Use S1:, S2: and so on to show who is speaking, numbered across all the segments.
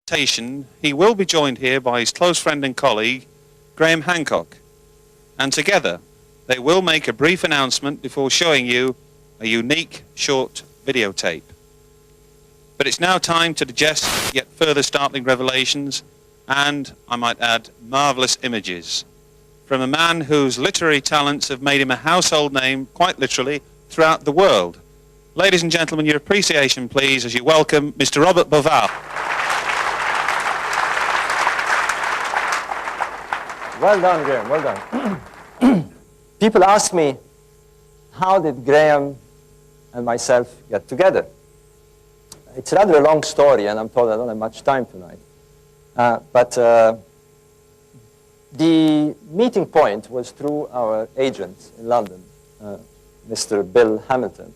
S1: presentation, he will be joined here by his close friend and colleague, Graham Hancock, and together they will make a brief announcement before showing you a unique short videotape. But it's now time to digest yet further startling revelations and, I might add, marvellous images from a man whose literary talents have made him a household name, quite literally, throughout the world. Ladies and gentlemen, your appreciation, please, as you welcome Mr. Robert Boval.
S2: Well done, Graham, well done. People ask me, how did Graham and myself get together? It's rather a long story, and I'm told I don't have much time tonight. But the meeting point was through our agent in London, Mr. Bill Hamilton.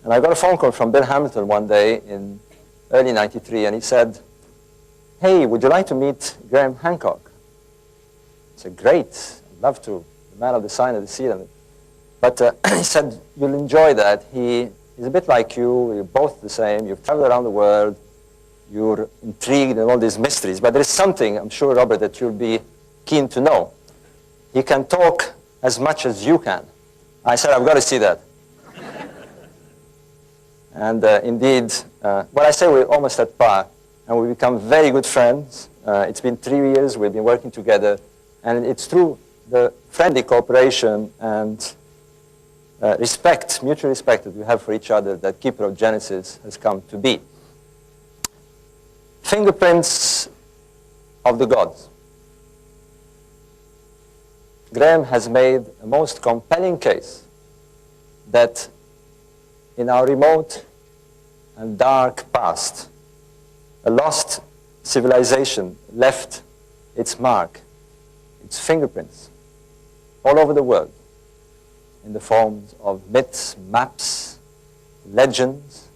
S2: And I got a phone call from Bill Hamilton one day in early '93, and he said, "Hey, would you like to meet Graham Hancock?" I said, "Great, I'd love to, the man of the sign of the sea." But he said, "You'll enjoy that. He's a bit like you, you're both the same, you've traveled around the world, you're intrigued in all these mysteries, but there is something, I'm sure, Robert, that you'll be keen to know. He can talk as much as you can." I said, "I've got to see that." And indeed, well, I say we're almost at par, and we've become very good friends. It's been 3 years we've been working together, and it's through the friendly cooperation and respect, mutual respect that we have for each other, that Keeper of Genesis has come to be. Fingerprints of the gods. Graham has made a most compelling case that in our remote and dark past, a lost civilization left its mark, its fingerprints, all over the world, in the forms of myths, maps, legends,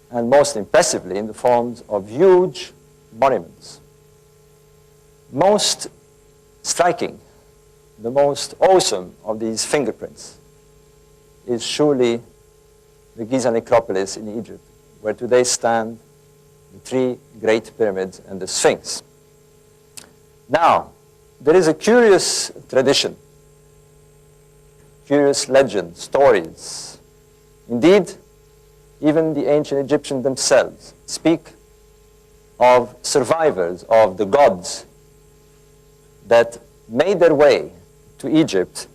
S2: and most impressively in the forms of huge monuments. Most striking, the most awesome of these fingerprints is surely the Giza necropolis in Egypt, where today stand the 3 great pyramids and the Sphinx. Now, there is a curious tradition, curious legend, stories. Indeed, even the ancient Egyptians themselves speak of survivors of the gods that made their way to Egypt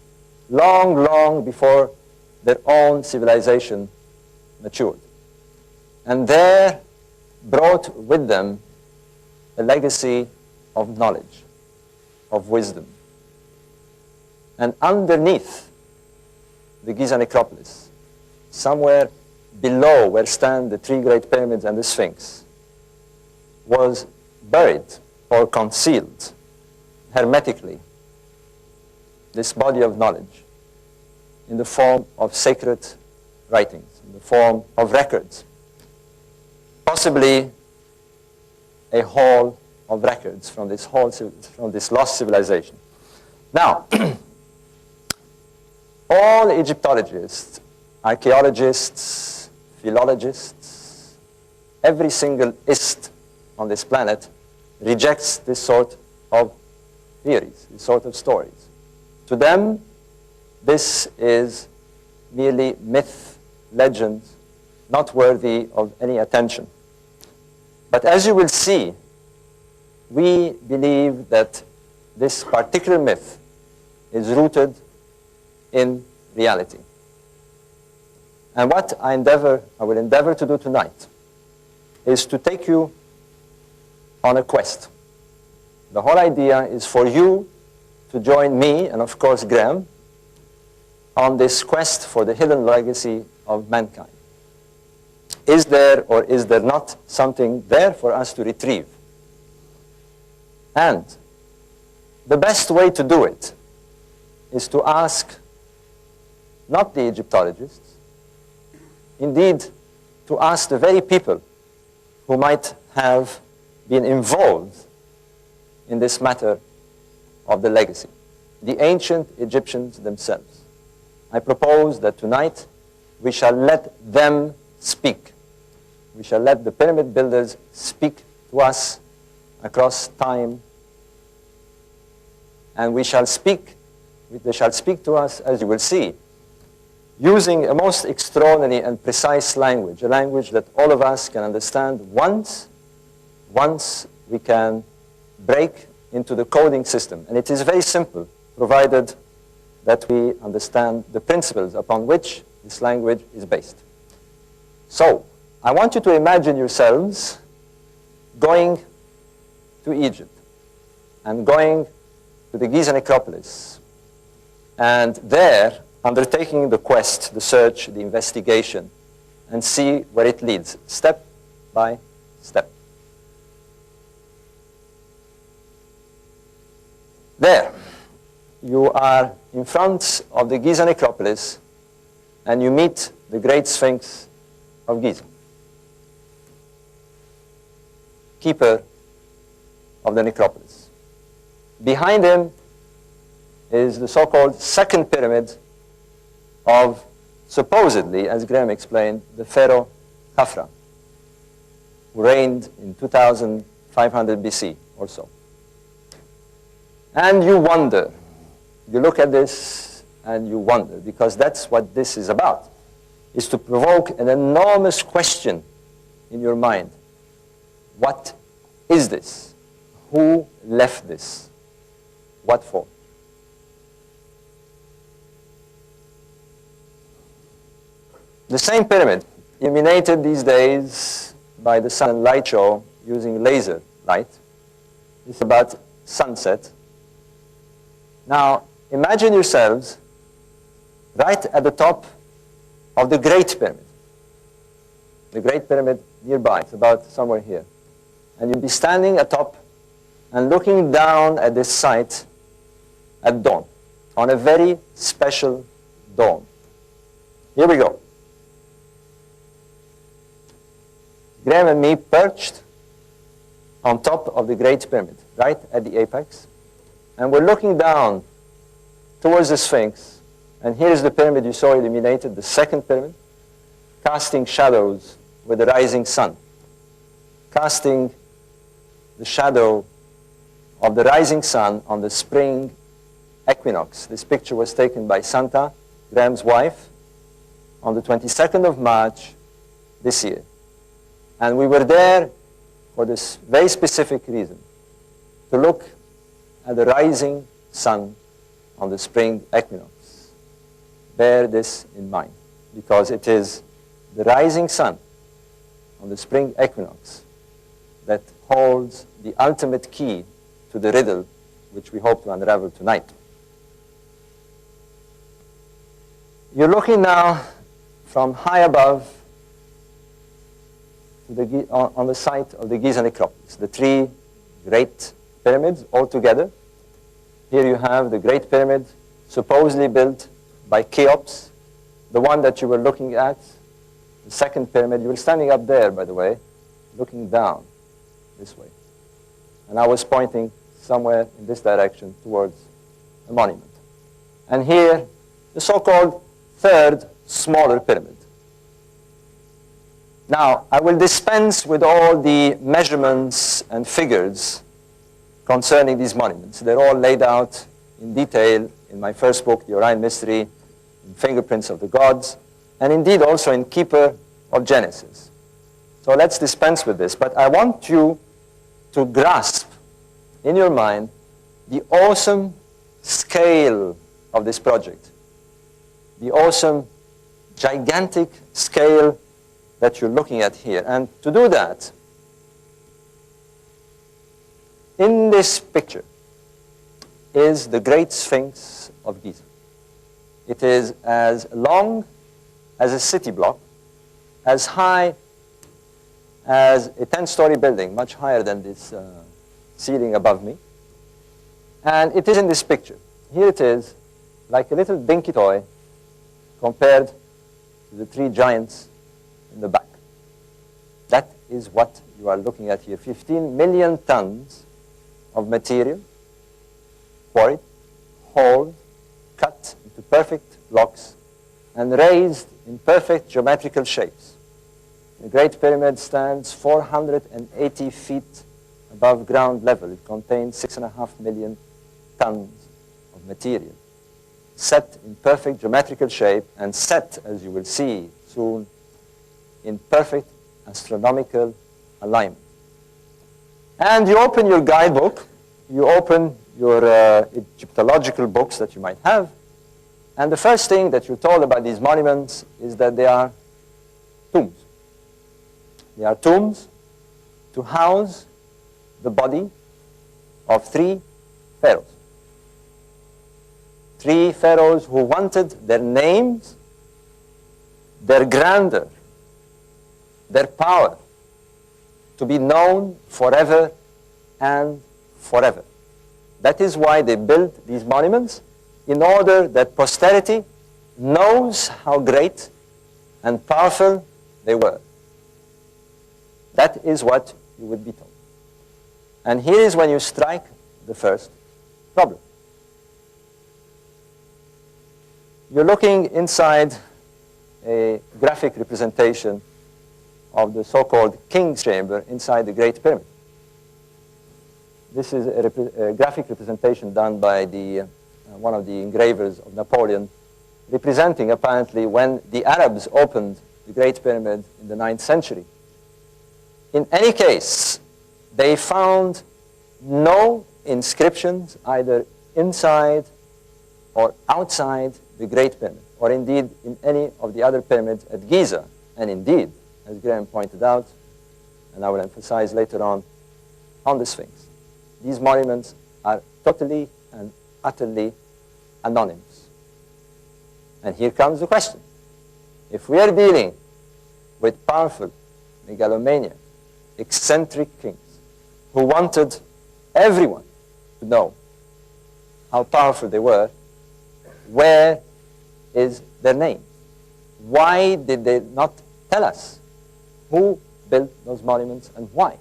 S2: long, long before their own civilization matured. And there brought with them a legacy of knowledge, of wisdom. And underneath the Giza necropolis, somewhere below where stand the 3 great pyramids and the Sphinx, was buried or concealed hermetically this body of knowledge in the form of sacred writings, in the form of records, possibly a hall of records from this lost civilization. Now, all Egyptologists, archaeologists, philologists, every single ist on this planet rejects this sort of theories, this sort of stories. To them, this is merely myth, legends, not worthy of any attention. But as you will see, we believe that this particular myth is rooted in reality. And what I will endeavor to do tonight is to take you on a quest. The whole idea is for you to join me, and of course Graham, on this quest for the hidden legacy of mankind. Is there or is there not something there for us to retrieve? And the best way to do it is to ask not the Egyptologists, indeed to ask the very people who might have been involved in this matter of the legacy, the ancient Egyptians themselves. I propose that tonight we shall let them speak. We shall let the pyramid builders speak to to us across time, and they shall speak to us, as you will see, using a most extraordinary and precise language, a language that all of us can understand once we can break into the coding system. And it is very simple, provided that we understand the principles upon which this language is based. So, I want you to imagine yourselves going to Egypt and going to the Giza necropolis, and there undertaking the quest, the search, the investigation, and see where it leads, step by step. There, you are in front of the Giza necropolis, and you meet the great Sphinx of Giza, keeper of the necropolis. Behind him is the so-called second pyramid of, supposedly, as Graham explained, the pharaoh Khafra, who reigned in 2500 BC or so. And you wonder, you look at this and you wonder, because that's what this is about, is to provoke an enormous question in your mind. What is this? Who left this? What for? The same pyramid, illuminated these days by the sun and light show using laser light, is about sunset. Now, imagine yourselves right at the top of the Great Pyramid. The Great Pyramid nearby, it's about somewhere here. And you'll be standing atop and looking down at this site at dawn, on a very special dawn. Here we go. Graham and me perched on top of the Great Pyramid, right at the apex. And we're looking down towards the Sphinx. And here's the pyramid you saw illuminated, the second pyramid, casting shadows with the rising sun, casting the shadow of the rising sun on the spring equinox. This picture was taken by Santa, Graham's wife, on the 22nd of March this year. And we were there for this very specific reason, to look at the rising sun on the spring equinox. Bear this in mind, because it is the rising sun on the spring equinox that holds the ultimate key to the riddle which we hope to unravel tonight. You're looking now from high above to on the site of the Giza necropolis, the three great pyramids all together. Here you have the Great Pyramid, supposedly built by Cheops, the one that you were looking at, the second pyramid. You were standing up there, by the way, looking down this way. And I was pointing somewhere in this direction towards a monument. And here, the so-called third, smaller pyramid. Now, I will dispense with all the measurements and figures concerning these monuments. They're all laid out in detail in my first book, The Orion Mystery, in Fingerprints of the Gods, and indeed also in Keeper of Genesis. So let's dispense with this. But I want you to grasp in your mind the awesome scale of this project, the awesome, gigantic scale that you're looking at here. And to do that, in this picture is the Great Sphinx of Giza. It is as long as a city block, as high as a 10-story building, much higher than this ceiling above me. And it is in this picture. Here it is, like a little dinky toy compared to the three giants in the back. That is what you are looking at here. 15 million tons of material, quarried, hauled, cut into perfect blocks, and raised in perfect geometrical shapes. The Great Pyramid stands 480 feet above ground level. It contains 6.5 million tons of material, set in perfect geometrical shape and set, as you will see soon, in perfect astronomical alignment. And you open your guidebook, you open your Egyptological books that you might have, and the first thing that you're told about these monuments is that they are tombs. They are tombs to house the body of 3 pharaohs. 3 pharaohs who wanted their names, their grandeur, their power to be known forever and forever. That is why they built these monuments, in order that posterity knows how great and powerful they were. That is what you would be told. And here is when you strike the first problem. You're looking inside a graphic representation of the so-called King's Chamber inside the Great Pyramid. This is a graphic representation done by one of the engravers of Napoleon, representing apparently when the Arabs opened the Great Pyramid in the 9th century. In any case, they found no inscriptions either inside or outside the Great Pyramid, or indeed in any of the other pyramids at Giza. And indeed, as Graham pointed out, and I will emphasize later on the Sphinx, these monuments are totally and utterly anonymous. And here comes the question. If we are dealing with powerful, megalomaniac, eccentric kings who wanted everyone to know how powerful they were, where is their name? Why did they not tell us who built those monuments and why?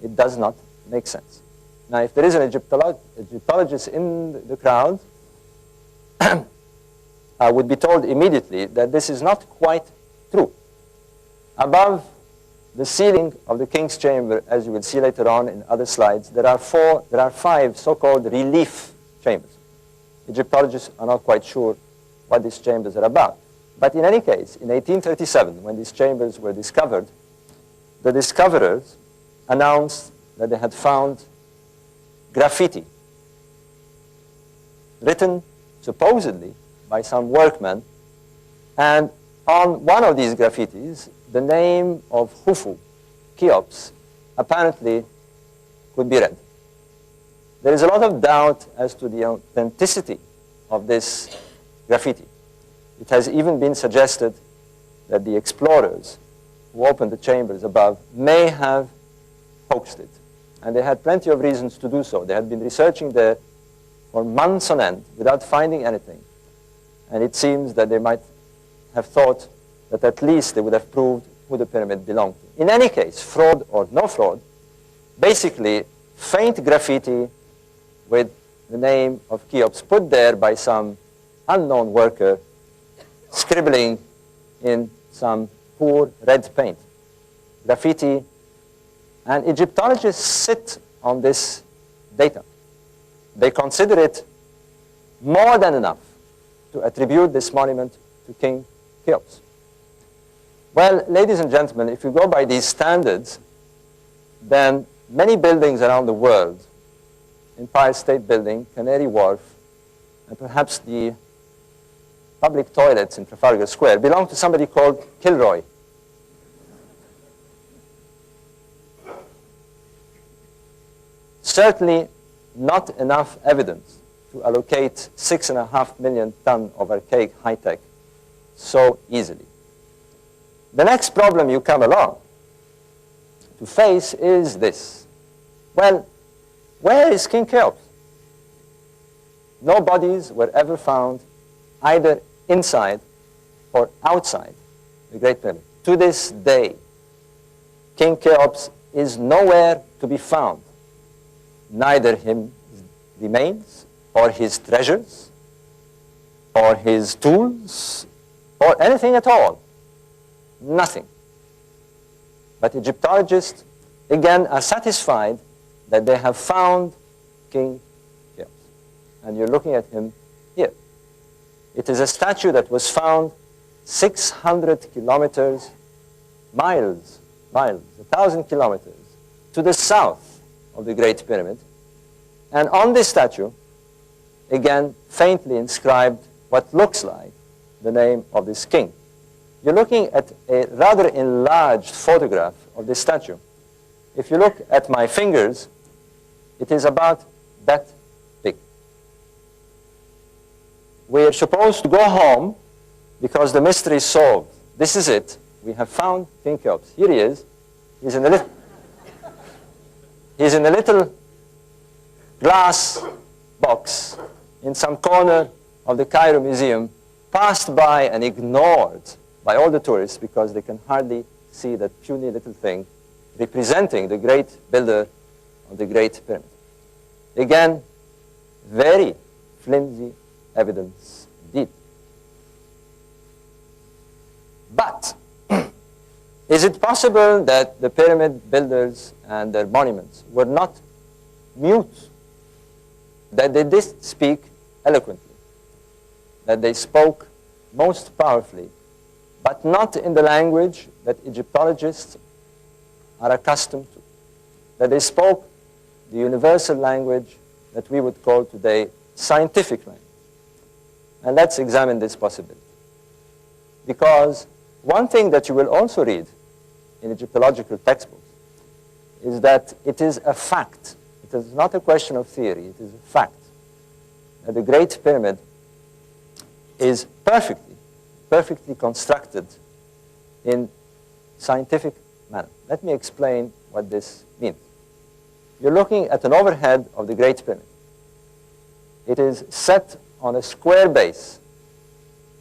S2: It does not make sense. Now, if there is an Egyptologist in the crowd, I would be told immediately that this is not quite true. Above the ceiling of the King's Chamber, as you will see later on in other slides, there are 5 so-called relief chambers. Egyptologists are not quite sure what these chambers are about. But in any case, in 1837, when these chambers were discovered, the discoverers announced that they had found graffiti written supposedly by some workmen, and on one of these graffitis, the name of Khufu, Cheops, apparently could be read. There is a lot of doubt as to the authenticity of this graffiti. It has even been suggested that the explorers who opened the chambers above may have hoaxed it. And they had plenty of reasons to do so. They had been researching there for months on end without finding anything. And it seems that they might have thought that at least they would have proved who the pyramid belonged to. In any case, fraud or no fraud, basically faint graffiti with the name of Cheops put there by some unknown worker scribbling in some poor red paint. Graffiti. And Egyptologists sit on this data. They consider it more than enough to attribute this monument to King Cheops. Well, ladies and gentlemen, if you go by these standards, then many buildings around the world, Empire State Building, Canary Wharf, and perhaps the public toilets in Trafalgar Square belong to somebody called Kilroy. Certainly not enough evidence to allocate 6.5 million tons of archaic high-tech so easily. The next problem you come along to face is this. Well, where is King Cheops? No bodies were ever found either inside or outside the Great Pyramid. To this day, King Cheops is nowhere to be found. Neither his remains, or his treasures, or his tools, or anything at all. Nothing. But Egyptologists, again, are satisfied that they have found King Cheops. And you're looking at him here. It is a statue that was found 600 kilometers, miles, 1,000 kilometers to the south of the Great Pyramid. And on this statue, again, faintly inscribed what looks like the name of this king. You're looking at a rather enlarged photograph of this statue. If you look at my fingers, it is about that big. We're supposed to go home because the mystery is solved. This is it. We have found King Cheops. Here he is. He's in a little glass box in some corner of the Cairo Museum, passed by and ignored by all the tourists because they can hardly see that puny little thing representing the great builder of the Great Pyramid. Again, very flimsy evidence indeed. But is it possible that the pyramid builders and their monuments were not mute, that they did speak eloquently, that they spoke most powerfully, but not in the language that Egyptologists are accustomed to, that they spoke the universal language that we would call today scientific language? And let's examine this possibility. Because one thing that you will also read in Egyptological textbooks is that it is a fact. It is not a question of theory. It is a fact that the Great Pyramid is perfectly constructed in scientific manner. Let me explain what this means. You're looking at an overhead of the Great Pyramid. It is set on a square base,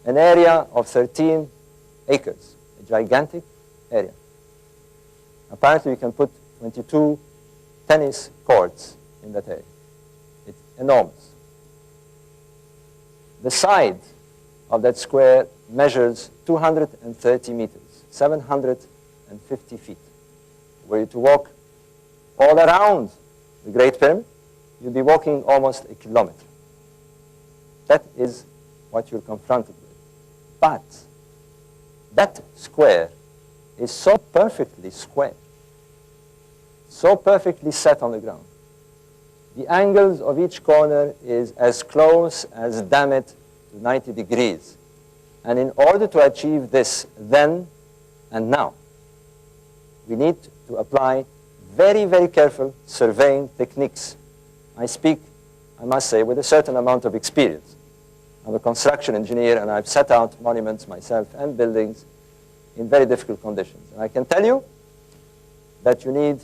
S2: an area of 13 acres, a gigantic area. Apparently, you can put 22 tennis courts in that area. It's enormous. The side of that square measures 230 meters, 750 feet. Were you to walk all around the Great Pyramid, you'd be walking almost a kilometer. That is what you're confronted with. But that square is so perfectly square, so perfectly set on the ground. The angles of each corner is as close as, damn it, to 90 degrees. And in order to achieve this then and now, we need to apply very, very careful surveying techniques. I speak, I must say, with a certain amount of experience. I'm a construction engineer, and I've set out monuments myself and buildings in very difficult conditions. And I can tell you that you need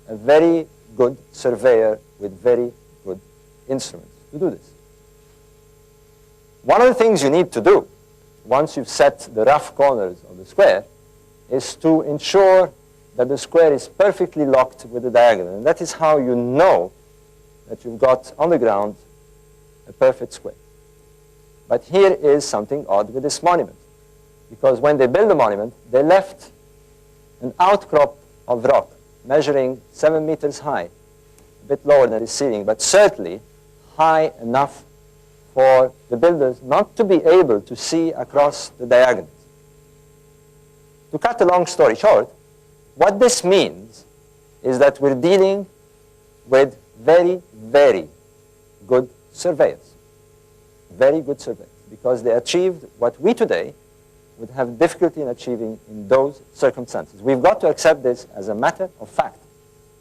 S2: a very good surveyor with very good instruments to do this. One of the things you need to do, once you've set the rough corners of the square, is to ensure that the square is perfectly locked with the diagonal. And that is how you know that you've got on the ground a perfect square. But here is something odd with this monument. Because when they built the monument, they left an outcrop of rock measuring 7 meters high, a bit lower than the ceiling, but certainly high enough for the builders not to be able to see across the diagonals. To cut a long story short, what this means is that we're dealing with very, very good surveyors. Very good surveyors, because they achieved what we today would have difficulty in achieving in those circumstances. We've got to accept this as a matter of fact.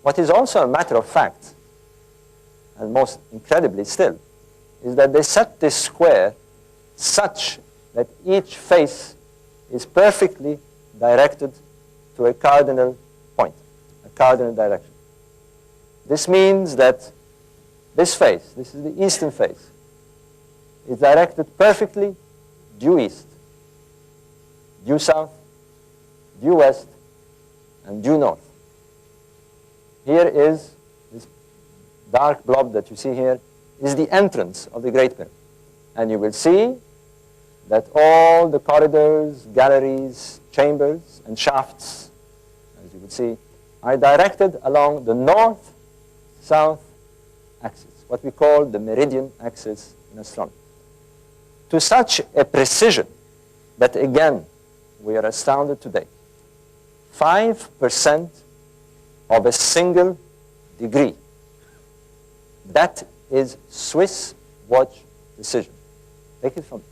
S2: What is also a matter of fact, and most incredibly still, is that they set this square such that each face is perfectly directed to a cardinal point, a cardinal direction. This means that this face, this is the eastern face, is directed perfectly due east, due south, due west, and due north. Here is this dark blob that you see here is the entrance of the Great Pyramid. And you will see that all the corridors, galleries, chambers, and shafts as you would see, are directed along the north-south axis, what we call the meridian axis in astronomy. To such a precision that, again, we are astounded today. 5% of a single degree. That is Swiss watch precision. Take it from me.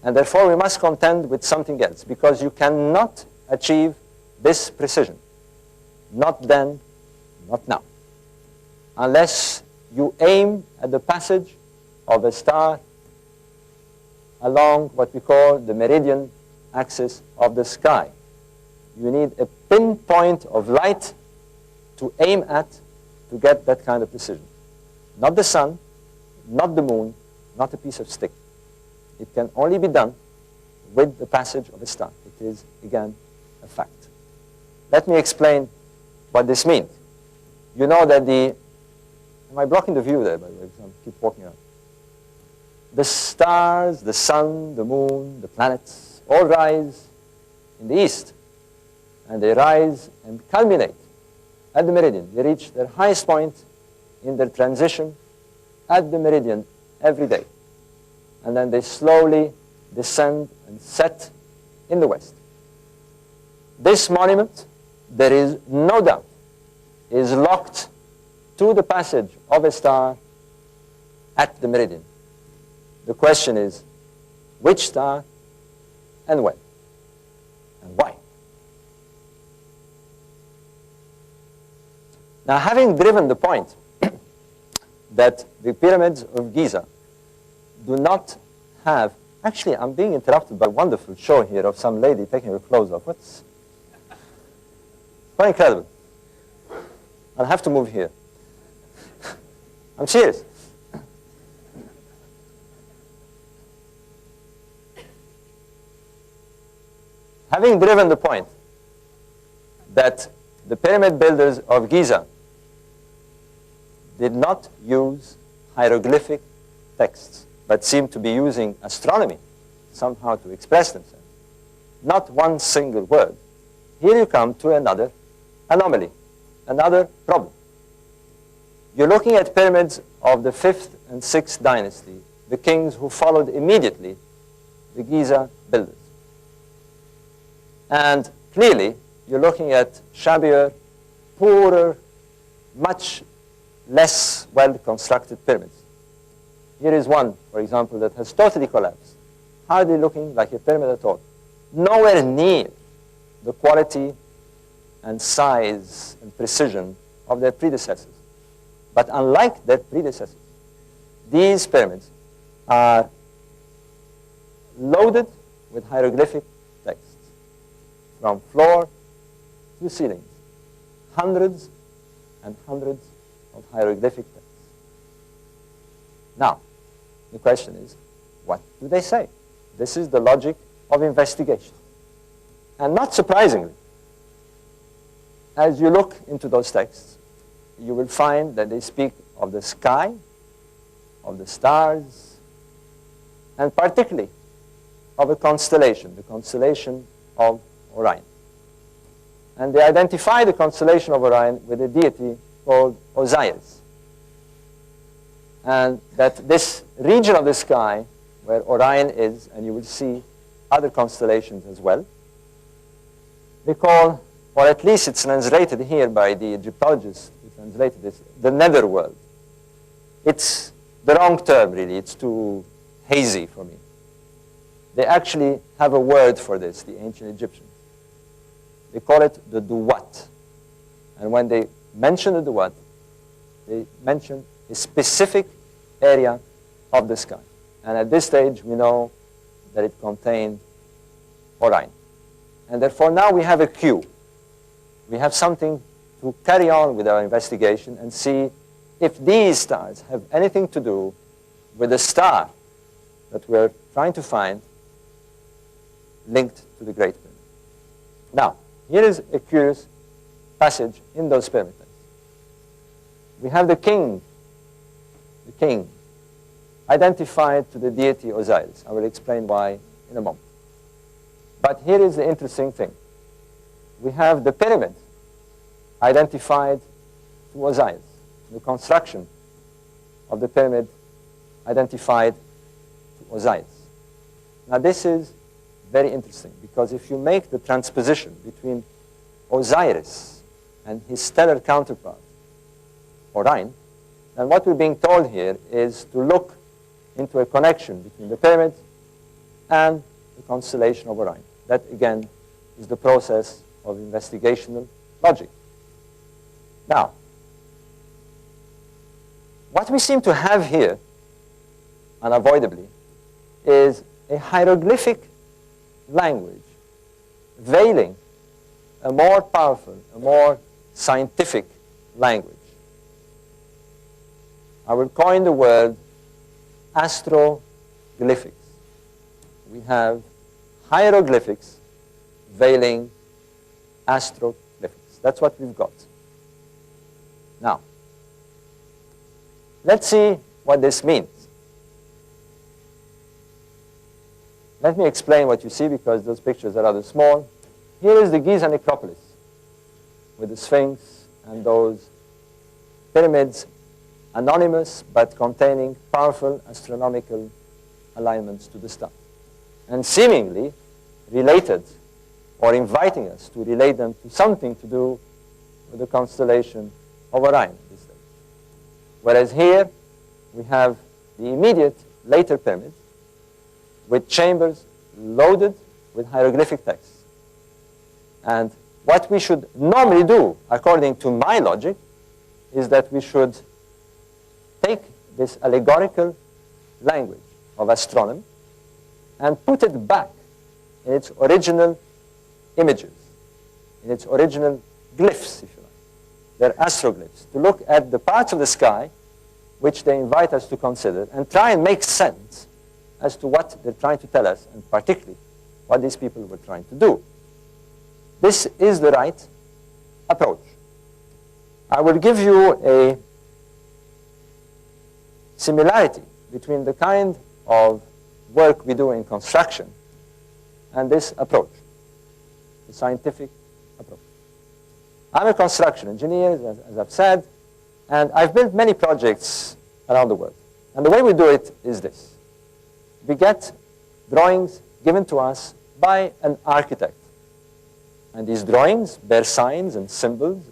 S2: And therefore, we must contend with something else, because you cannot achieve this precision. Not then, not now. Unless you aim at the passage of a star along what we call the meridian axis of the sky. You need a pinpoint of light to aim at to get that kind of precision. Not the sun, not the moon, not a piece of stick. It can only be done with the passage of a star. It is, again, a fact. Let me explain what this means. You know that am I blocking the view there, by the way, because I keep walking around? The stars, the sun, the moon, the planets, all rise in the east. And they rise and culminate at the meridian. They reach their highest point in their transition at the meridian every day. And then they slowly descend and set in the west. This monument, there is no doubt, is locked to the passage of a star at the meridian. The question is, which star and when and why? Now, having driven the point that the pyramids of Giza do not have, actually, I'm being interrupted by a wonderful show here of some lady taking her clothes off. What's quite incredible. I'll have to move here. I'm serious. Having driven the point that the pyramid builders of Giza did not use hieroglyphic texts, but seemed to be using astronomy somehow to express themselves, not one single word, here you come to another anomaly, another problem. You're looking at pyramids of the 5th and 6th dynasty, the kings who followed immediately the Giza builders. And clearly, you're looking at shabbier, poorer, much less well-constructed pyramids. Here is one, for example, that has totally collapsed, hardly looking like a pyramid at all. Nowhere near the quality and size and precision of their predecessors. But unlike their predecessors, these pyramids are loaded with hieroglyphic texts, from floor to ceilings, hundreds and hundreds of hieroglyphic texts. Now, the question is, what do they say? This is the logic of investigation. And not surprisingly, as you look into those texts, you will find that they speak of the sky, of the stars, and particularly of a constellation, the constellation of Orion. And they identify the constellation of Orion with a deity called Osiris. And that this region of the sky where Orion is, and you will see other constellations as well, they call, or at least it's translated here by the Egyptologists who translated this, the netherworld. It's the wrong term, really. It's too hazy for me. They actually have a word for this, the ancient Egyptians. They call it the Duat. And when they mention the Duat, they mention a specific area of the sky. And at this stage, we know that it contained Orion. And therefore, now we have a cue. We have something to carry on with our investigation and see if these stars have anything to do with the star that we're trying to find linked to the Great Pyramid. Now, here is a curious passage in those pyramids. We have the king, identified to the deity Osiris. I will explain why in a moment. But here is the interesting thing. we have the pyramid identified to Osiris, the construction of the pyramid identified to Osiris. Now this is very interesting, because if you make the transposition between Osiris and his stellar counterpart, Orion, then what we're being told here is to look into a connection between the pyramid and the constellation of Orion. That, again, is the process of investigational logic. Now, what we seem to have here, unavoidably, is a hieroglyphic language veiling a more powerful, a more scientific language. I will coin the word astroglyphics. We have hieroglyphics veiling astroglyphics. That's what we've got. Now, let's see what this means. Let me explain what you see, because those pictures are rather small. Here is the Giza necropolis with the Sphinx and those pyramids, anonymous but containing powerful astronomical alignments to the stars, and seemingly related, or inviting us to relate them to something to do with the constellation of Orion at this stage. Whereas here we have the immediate later pyramid with chambers loaded with hieroglyphic texts. And what we should normally do, according to my logic, is that we should take this allegorical language of astronomy and put it back in its original images, in its original glyphs, if you like. They're astroglyphs, to look at the parts of the sky which they invite us to consider and try and make sense as to what they're trying to tell us, and particularly what these people were trying to do. This is the right approach. I will give you a similarity between the kind of work we do in construction and this approach, the scientific approach. I'm a construction engineer, as I've said, and I've built many projects around the world. And the way we do it is this. We get drawings given to us by an architect. And these drawings bear signs and symbols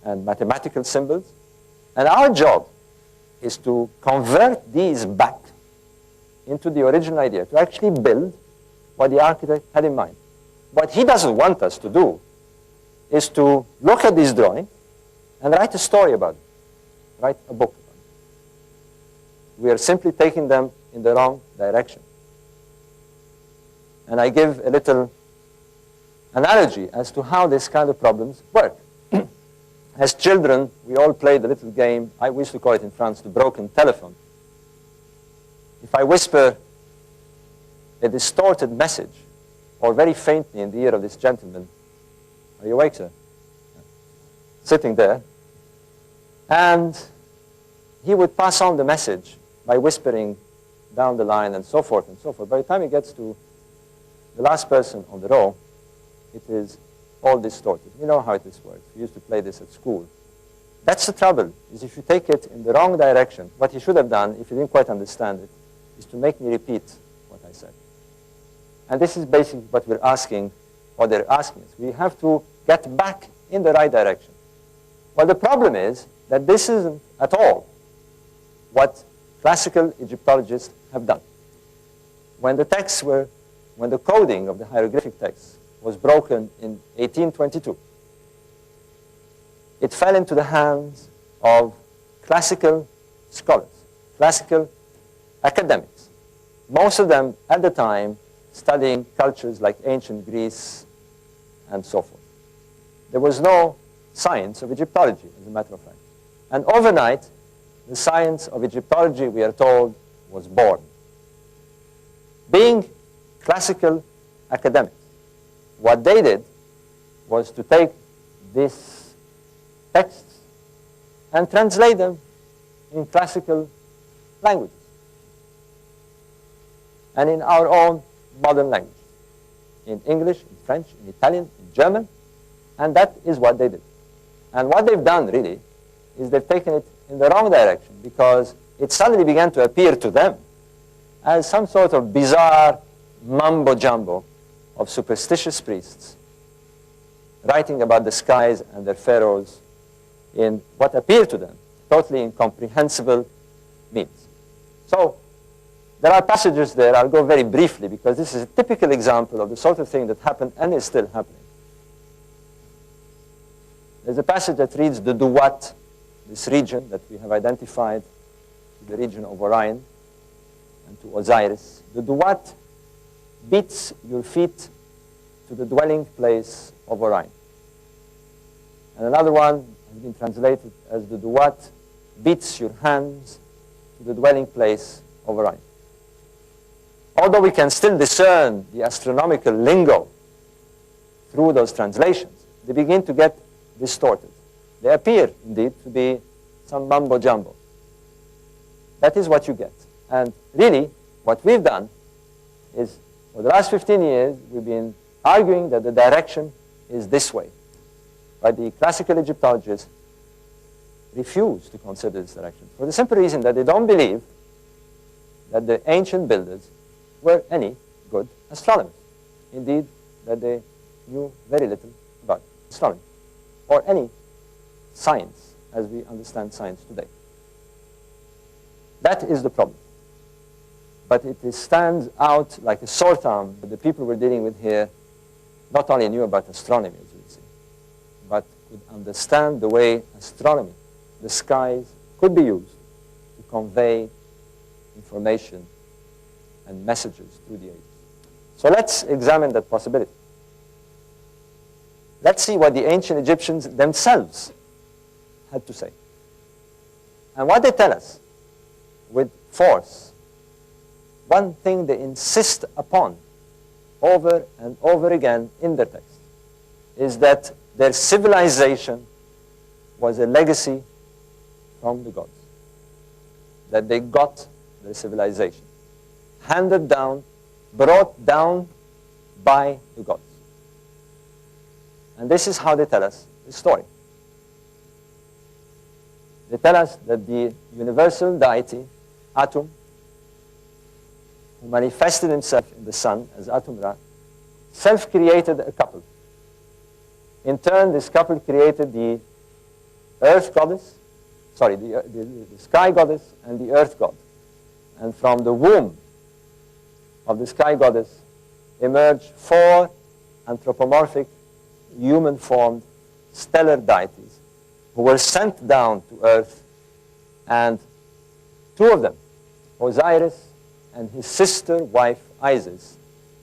S2: and mathematical symbols. And our job is to convert these back into the original idea, to actually build what the architect had in mind. What he doesn't want us to do is to look at these drawings and write a story about it, write a book about it. We are simply taking them in the wrong direction. And I give a little analogy as to how this kind of problems work. As children, we all played a little game, we used to call it in France the broken telephone. If I whisper a distorted message, or very faintly in the ear of this gentleman, are you awake, sir? Sitting there, and he would pass on the message by whispering down the line and so forth and so forth. By the time he gets to the last person on the row, it is all distorted. You know how this works. We used to play this at school. That's the trouble, is if you take it in the wrong direction, what he should have done, if he didn't quite understand it, is to make me repeat what I said. And this is basically what we're asking, or they're asking us. We have to get back in the right direction. Well, the problem is that this isn't at all what classical Egyptologists have done. When the texts were, when the coding of the hieroglyphic texts was broken in 1822, it fell into the hands of classical scholars, classical academics, most of them at the time studying cultures like ancient Greece and so forth. There was no science of Egyptology, as a matter of fact. And overnight, the science of Egyptology, we are told, was born. Being classical academics, what they did was to take these texts and translate them in classical languages and in our own modern language, in English, in French, in Italian, in German, And that is what they did. And what they've done, really, is they've taken it in the wrong direction, because it suddenly began to appear to them as some sort of bizarre mumbo-jumbo of superstitious priests writing about the skies and their pharaohs in what appeared to them totally incomprehensible means. So there are passages there. I'll go very briefly, because this is a typical example of the sort of thing that happened and is still happening. There's a passage that reads the Duat, this region that we have identified, the region of Orion and to Osiris. The Duat beats your feet to the dwelling place of Orion. And another one has been translated as the Duat beats your hands to the dwelling place of Orion. Although we can still discern the astronomical lingo through those translations, they begin to get distorted. They appear, indeed, to be some mumbo-jumbo. That is what you get. And really, what we've done is, for the last 15 years, we've been arguing that the direction is this way. But the classical Egyptologists refuse to consider this direction, for the simple reason that they don't believe that the ancient builders were any good astronomers. Indeed, that they knew very little about astronomy, or any science as we understand science today. That is the problem. But it stands out like a sore thumb that the people we're dealing with here not only knew about astronomy, as you see, but could understand the way astronomy, the skies, could be used to convey information and messages through the ages. So let's examine that possibility. Let's see what the ancient Egyptians themselves had to say. And what they tell us with force, one thing they insist upon over and over again in their text, is that their civilization was a legacy from the gods. That they got their civilization handed down, brought down by the gods. And this is how they tell us the story. They tell us that the universal deity, Atum, who manifested himself in the sun as Atum-Ra, self-created a couple. In turn, this couple created the earth goddess, the sky goddess and the earth god. And from the womb of the sky goddess emerged 4 anthropomorphic, human-formed, stellar deities who were sent down to earth, and 2 of them, Osiris and his sister wife Isis,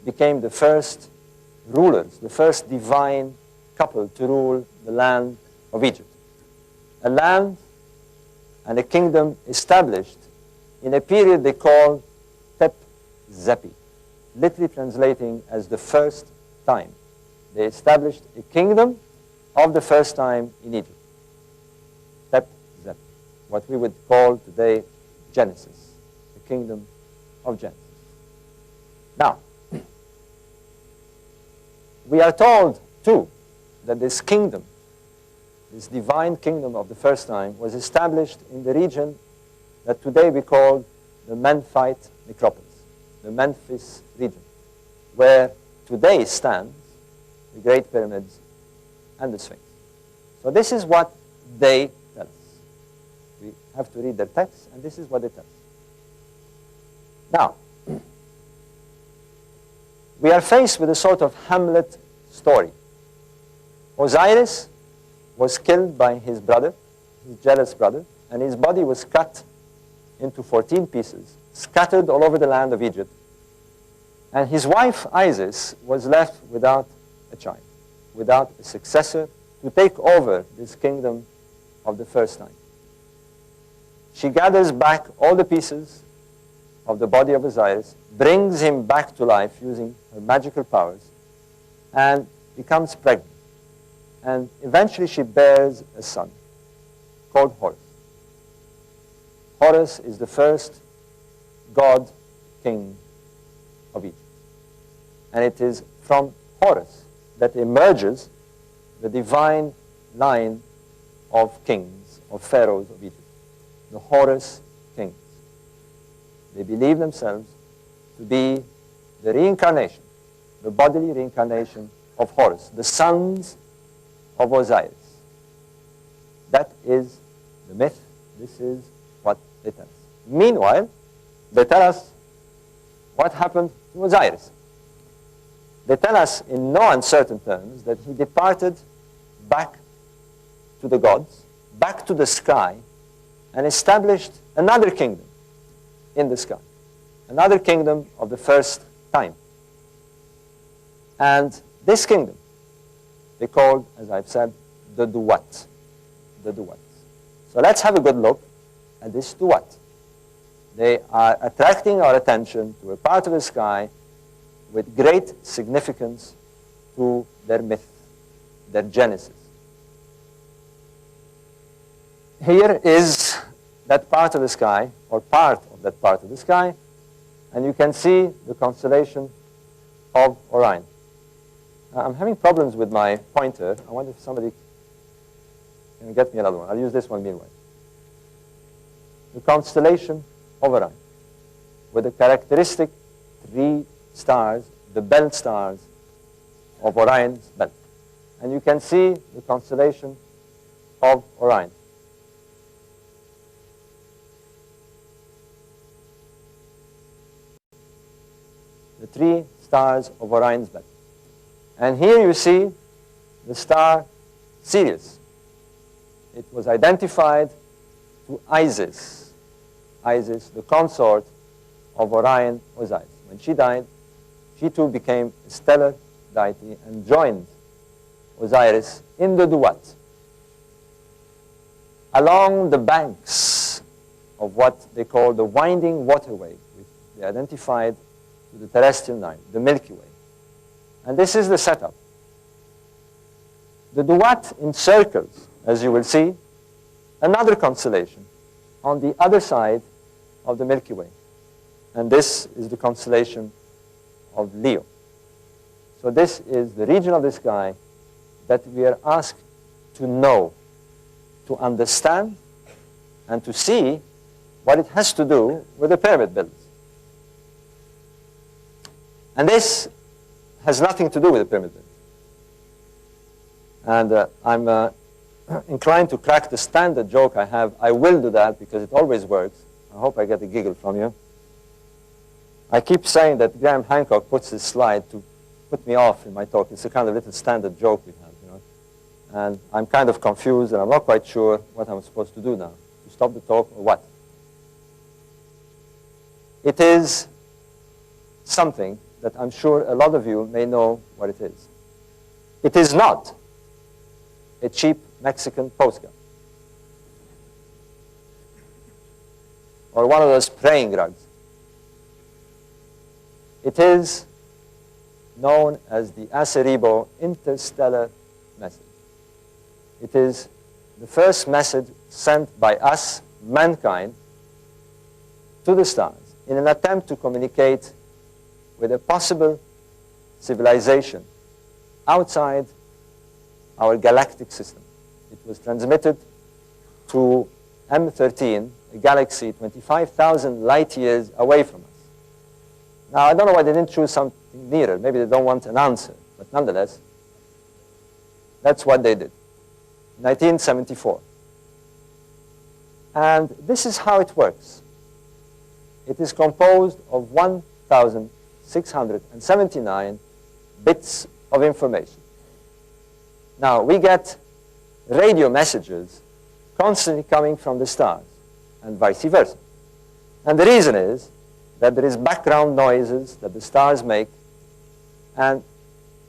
S2: became the first rulers, the first divine couple to rule the land of Egypt. A land and a kingdom established in a period they call Tep Zepi, literally translating as the first time. They established a kingdom of the first time in Egypt. Tep Zepi, what we would call today Genesis, the kingdom of Genesis. Now, we are told, too, that this kingdom, this divine kingdom of the first time, was established in the region that today we call the Memphite necropolis, the Memphis region, where today stands the Great Pyramids and the Sphinx. So this is what they tell us. We have to read their text, and this is what they tell us. Now, we are faced with a sort of Hamlet story. Osiris was killed by his brother, his jealous brother, and his body was cut into 14 pieces, scattered all over the land of Egypt. And his wife, Isis, was left without a child, without a successor to take over this kingdom of the first time. She gathers back all the pieces of the body of Osiris, brings him back to life using her magical powers, and becomes pregnant. And eventually she bears a son called Horus. Horus is the first god king of Egypt. And it is from Horus that emerges the divine line of kings, of pharaohs of Egypt, the Horus kings. They believe themselves to be the reincarnation, the bodily reincarnation of Horus, the sons of Osiris. That is the myth. This is what they tell us. Meanwhile, they tell us what happened to Osiris. They tell us in no uncertain terms that he departed back to the gods, back to the sky, and established another kingdom in the sky, another kingdom of the first time. And this kingdom, they called, as I've said, the Duat. The Duat. So let's have a good look at this Duat. They are attracting our attention to a part of the sky with great significance to their myth, their genesis. Here is that part of the sky, or part of that part of the sky, and you can see the constellation of Orion. Now, I'm having problems with my pointer. I wonder if somebody can get me another one. I'll use this one meanwhile. The constellation of Orion, with the characteristic 3 stars, the belt stars of Orion's belt. And you can see the constellation of Orion. The 3 stars of Orion's belt. And here you see the star Sirius. It was identified to Isis. Isis, the consort of Orion Osiris. When she died, she too became a stellar deity and joined Osiris in the Duat. Along the banks of what they call the winding waterway, which they identified to the terrestrial line, the Milky Way. And this is the setup. The Duat encircles, as you will see, another constellation on the other side of the Milky Way. And this is the constellation of Leo. So this is the region of the sky that we are asked to know, to understand, and to see what it has to do with the pyramid builders. And this has nothing to do with the pyramid builders. And I'm inclined to crack the standard joke I have. I will do that because it always works. I hope I get a giggle from you. I keep saying that Graham Hancock puts this slide to put me off in my talk. It's a kind of little standard joke we have, you know. And I'm kind of confused, and I'm not quite sure what I'm supposed to do now, to stop the talk or what. It is something that I'm sure a lot of you may know what it is. It is not a cheap Mexican postcard or one of those praying rugs. It is known as the Acerebo interstellar message. It is the first message sent by us, mankind, to the stars in an attempt to communicate with a possible civilization outside our galactic system. It was transmitted to M13, a galaxy 25,000 light years away from us. Now, I don't know why they didn't choose something nearer. Maybe they don't want an answer. But nonetheless, that's what they did. 1974. And this is how it works. It is composed of 1,679 bits of information. Now, we get radio messages constantly coming from the stars, and vice versa. And the reason is that there is background noises that the stars make, and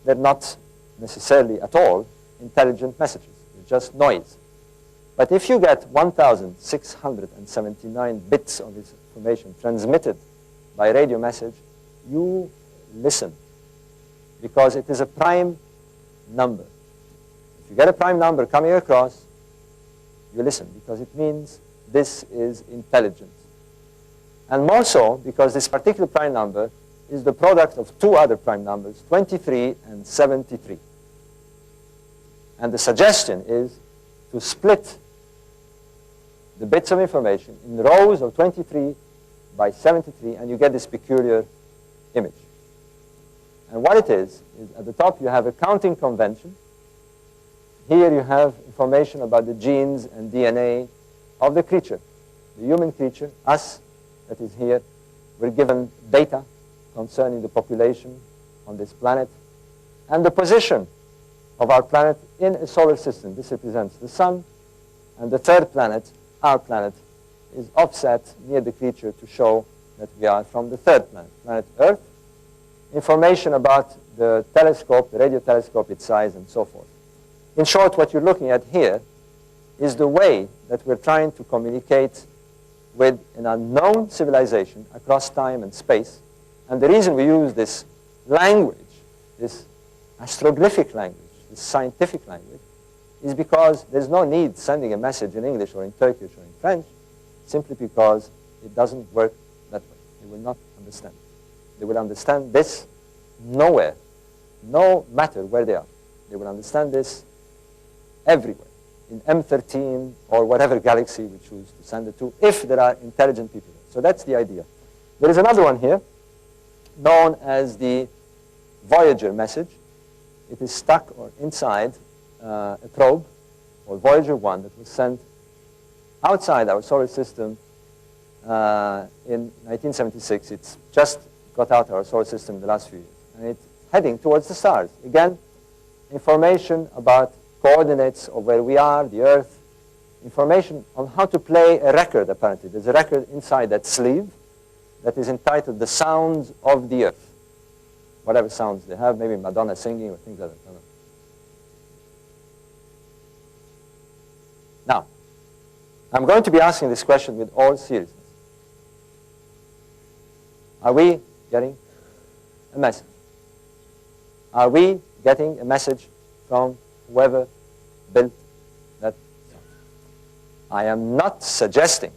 S2: they're not necessarily at all intelligent messages. They're just noise. But if you get 1,679 bits of this information transmitted by radio message, you listen, because it is a prime number. If you get a prime number coming across, you listen, because it means this is intelligent. And more so, because this particular prime number is the product of 2 other prime numbers, 23 and 73. And the suggestion is to split the bits of information in rows of 23 by 73, and you get this peculiar image. And what it is at the top you have a counting convention. Here you have information about the genes and DNA of the creature. The human creature, us, that is here, we're given data concerning the population on this planet and the position of our planet in a solar system. This represents the sun, and the third planet, our planet, is offset near the creature to show that we are from the third planet, planet Earth. Information about the telescope, the radio telescope, its size, and so forth. In short, what you're looking at here is the way that we're trying to communicate with an unknown civilization across time and space. And the reason we use this language, this astroglyphic language, this scientific language, is because there's no need sending a message in English or in Turkish or in French, simply because it doesn't work that way. They will not understand. They will understand this nowhere, no matter where they are. They will understand this everywhere, in M13 or whatever galaxy we choose to send it to, if there are intelligent people there. So that's the idea. There is another one here, known as the Voyager message. It is stuck or inside a probe, or Voyager 1, that was sent outside our solar system in 1976. It's just got out of our solar system in the last few years. And it's heading towards the stars. Again, information about coordinates of where we are, the Earth, information on how to play a record, apparently. There's a record inside that sleeve that is entitled The Sounds of the Earth. Whatever sounds they have, maybe Madonna singing or things like that. I don't know. Now, I'm going to be asking this question with all seriousness. Are we getting a message? Are we getting a message from whoever built that sound? I am not suggesting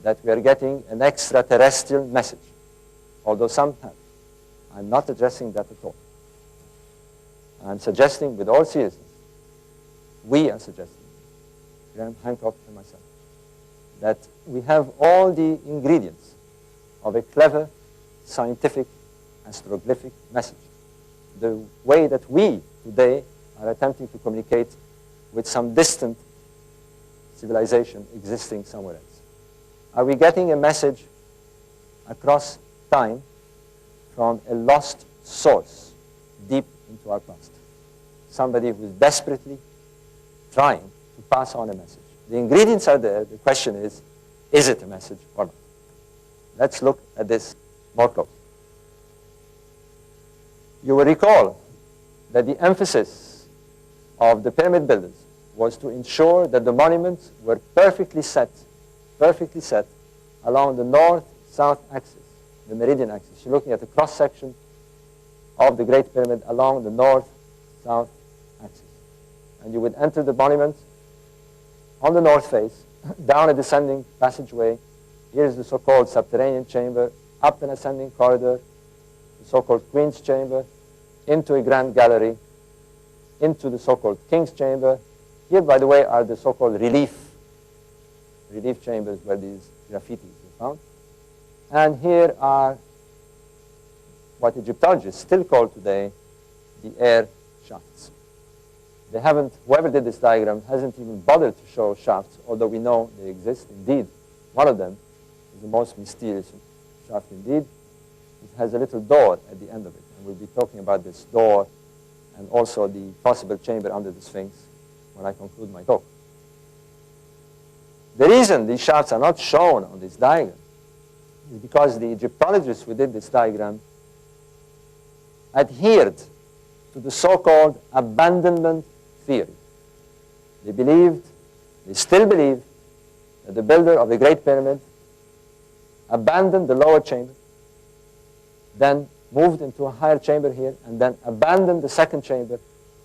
S2: that we are getting an extraterrestrial message, although some have. I'm not addressing that at all. I'm suggesting with all seriousness, we are suggesting, Graham Hancock and myself, that we have all the ingredients of a clever, scientific, astroglyphic message. The way that we today are attempting to communicate with some distant civilization existing somewhere else. Are we getting a message across time from a lost source deep into our past? Somebody who is desperately trying to pass on a message. The ingredients are there. The question is it a message or not? Let's look at this more closely. You will recall that the emphasis of the pyramid builders was to ensure that the monuments were perfectly set along the north-south axis, the meridian axis. You're looking at the cross-section of the Great Pyramid along the north-south axis. And you would enter the monument on the north face, down a descending passageway. Here's the so-called subterranean chamber, up an ascending corridor, the so-called Queen's Chamber, into a grand gallery, into the so-called King's Chamber. Here, by the way, are the so-called relief chambers where these graffitis were found. And here are what Egyptologists still call today the air shafts. They haven't, whoever did this diagram hasn't even bothered to show shafts, although we know they exist. Indeed, one of them is the most mysterious shaft indeed. It has a little door at the end of it. And we'll be talking about this door and also the possible chamber under the Sphinx when I conclude my talk. The reason these shafts are not shown on this diagram is because the Egyptologists who did this diagram adhered to the so-called abandonment theory. They still believe that the builder of the Great Pyramid abandoned the lower chamber, then moved into a higher chamber here, and then abandoned the second chamber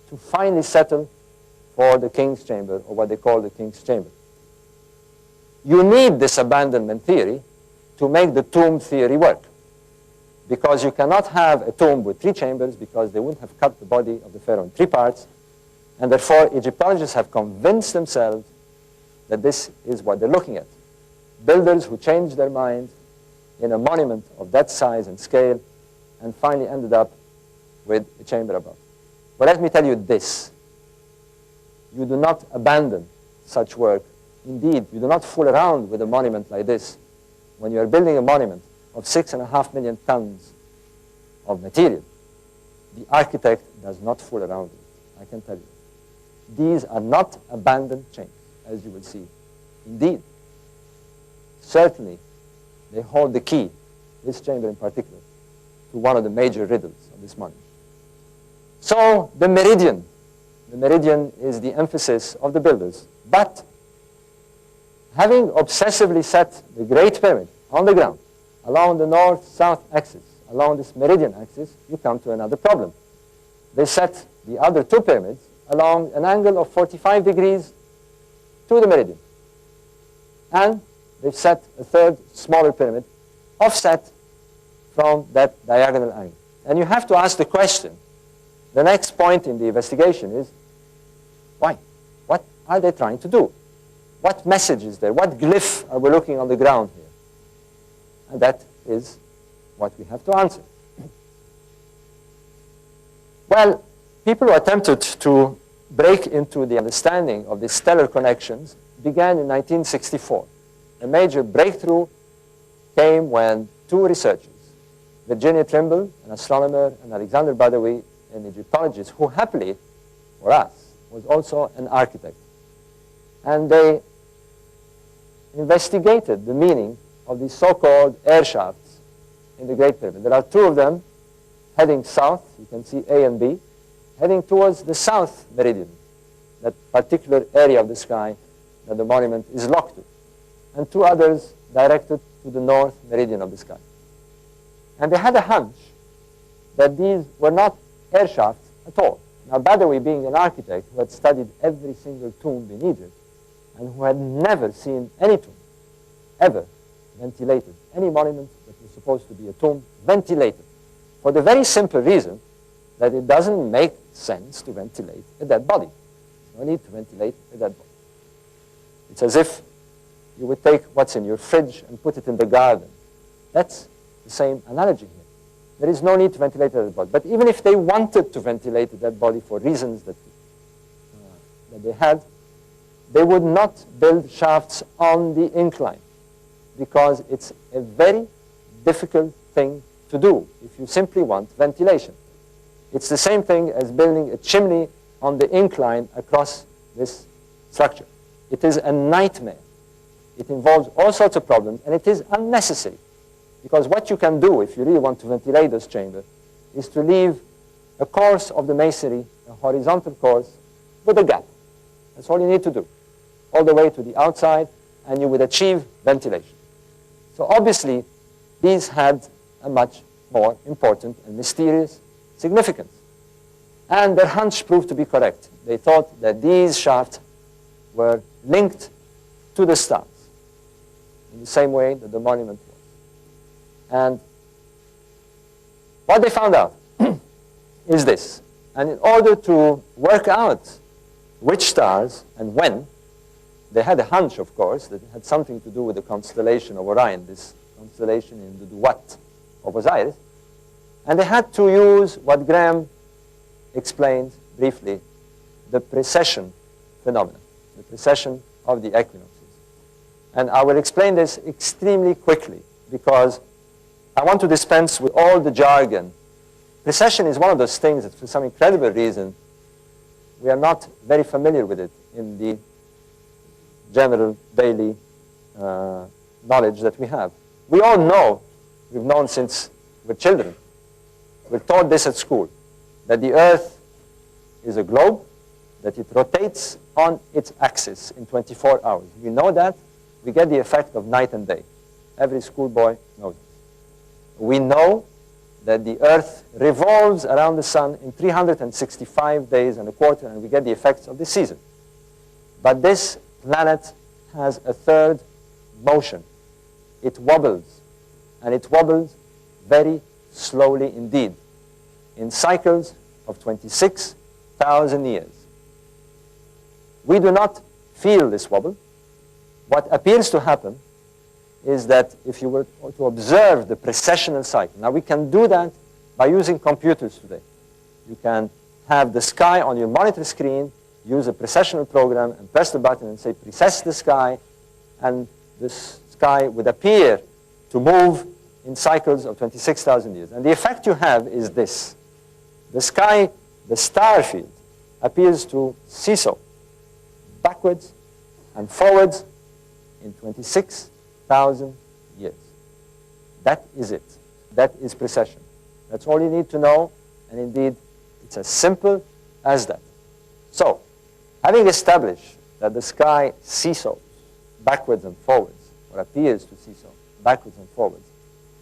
S2: to finally settle for the King's Chamber, or what they call the King's Chamber. You need this abandonment theory to make the tomb theory work, because you cannot have a tomb with 3 chambers, because they wouldn't have cut the body of the pharaoh in 3 parts, And therefore, Egyptologists have convinced themselves that this is what they're looking at. Builders who changed their mind in a monument of that size and scale and finally ended up with a chamber above. But let me tell you this. You do not abandon such work. Indeed, you do not fool around with a monument like this when you are building a monument of 6.5 million tons of material. The architect does not fool around with it, I can tell you. These are not abandoned chambers, as you will see. Indeed, certainly, they hold the key, this chamber in particular, to one of the major riddles of this monument. So, the meridian is the emphasis of the builders. But, having obsessively set the Great Pyramid on the ground, along the north-south axis, along this meridian axis, you come to another problem. They set the other two pyramids along an angle of 45 degrees to the meridian. And they've set a third, smaller pyramid, offset from that diagonal angle. And you have to ask the question, the next point in the investigation is, why? What are they trying to do? What message is there? What glyph are we looking on the ground here? And that is what we have to answer. Well, people who attempted to break into the understanding of the stellar connections began in 1964. A major breakthrough came when two researchers, Virginia Trimble, an astronomer, and Alexander Badawi, an Egyptologist, who happily, for us, was also an architect. And they investigated the meaning of these so-called air shafts in the Great Pyramid. There are two of them heading south, you can see A and B, heading towards the south meridian, that particular area of the sky that the monument is locked to, and two others directed to the north meridian of the sky. And they had a hunch that these were not air shafts at all. Now, Badawi, being an architect who had studied every single tomb in Egypt and who had never seen any tomb ever ventilated, any monument that was supposed to be a tomb ventilated, for the very simple reason that it doesn't make sense to ventilate a dead body. No need to ventilate a dead body. It's as if you would take what's in your fridge and put it in the garden. That's the same analogy here. There is no need to ventilate a dead body. But even if they wanted to ventilate a dead body for reasons that they had, they would not build shafts on the incline, because it's a very difficult thing to do if you simply want ventilation. It's the same thing as building a chimney on the incline across this structure. It is a nightmare. It involves all sorts of problems, and it is unnecessary. Because what you can do if you really want to ventilate this chamber is to leave a course of the masonry, a horizontal course, with a gap. That's all you need to do, all the way to the outside, and you would achieve ventilation. So obviously, these had a much more important and mysterious significance. And their hunch proved to be correct. They thought that these shafts were linked to the stars in the same way that the monument was. And what they found out is this. And in order to work out which stars and when, they had a hunch, of course, that it had something to do with the constellation of Orion, this constellation in the Duat of Osiris. And they had to use what Graham explained briefly, the precession phenomenon, the precession of the equinoxes. And I will explain this extremely quickly, because I want to dispense with all the jargon. Precession is one of those things that, for some incredible reason, we are not very familiar with it in the general daily knowledge that we have. We all know, we've known since we're children, we're taught this at school, that the Earth is a globe, that it rotates on its axis in 24 hours. We know that. We get the effect of night and day. Every schoolboy knows it. We know that the Earth revolves around the sun in 365 days and a quarter, and we get the effects of the season. But this planet has a third motion. It wobbles, and it wobbles very slowly indeed, in cycles of 26,000 years. We do not feel this wobble. What appears to happen is that if you were to observe the precessional cycle, now we can do that by using computers today. You can have the sky on your monitor screen, use a precessional program, and press the button and say, precess the sky, and the sky would appear to move in cycles of 26,000 years. And the effect you have is this. The sky, the star field, appears to seesaw backwards and forwards in 26,000 years. That is it. That is precession. That's all you need to know, and indeed, it's as simple as that. So, having established that the sky seesaws backwards and forwards, or appears to seesaw backwards and forwards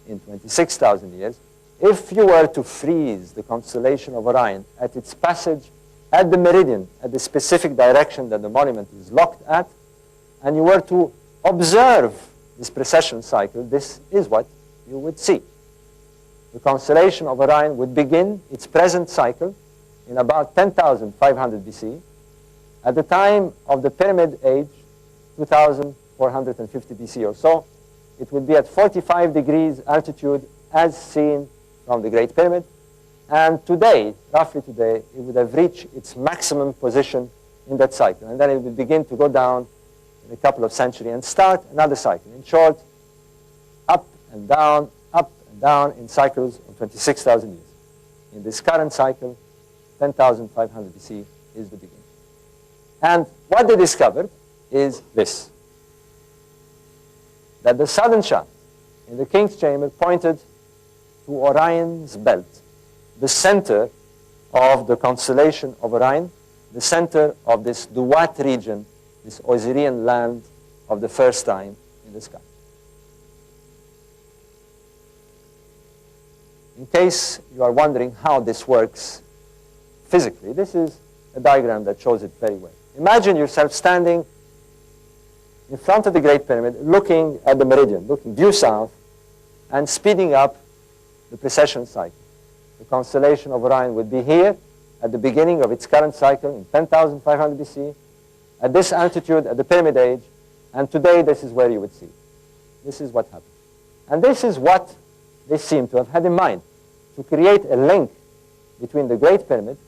S2: in 26,000 years, if you were to freeze the constellation of Orion at its passage at the meridian, at the specific direction that the monument is locked at, and you were to observe this precession cycle, this is what you would see. The constellation of Orion would begin its present cycle in about 10,500 BC. At the time of the Pyramid Age, 2,450 BC or so, it would be at 45 degrees altitude as seen from the Great Pyramid. And today, roughly today, it would have reached its maximum position in that cycle. And then it would begin to go down in a couple of centuries and start another cycle. In short, up and down in cycles of 26,000 years. In this current cycle, 10,500 BC is the beginning. And what they discovered is this, that the southern shaft in the King's Chamber pointed to Orion's belt, the center of the constellation of Orion, the center of this Duat region, this Osirian land of the first time in the sky. In case you are wondering how this works physically, this is a diagram that shows it very well. Imagine yourself standing in front of the Great Pyramid, looking at the meridian, looking due south, and speeding up the precession cycle. The constellation of Orion would be here at the beginning of its current cycle in 10,500 BC, at this altitude at the Pyramid Age, and today this is where you would see. This is what happened. And this is what they seem to have had in mind, to create a link between the Great Pyramid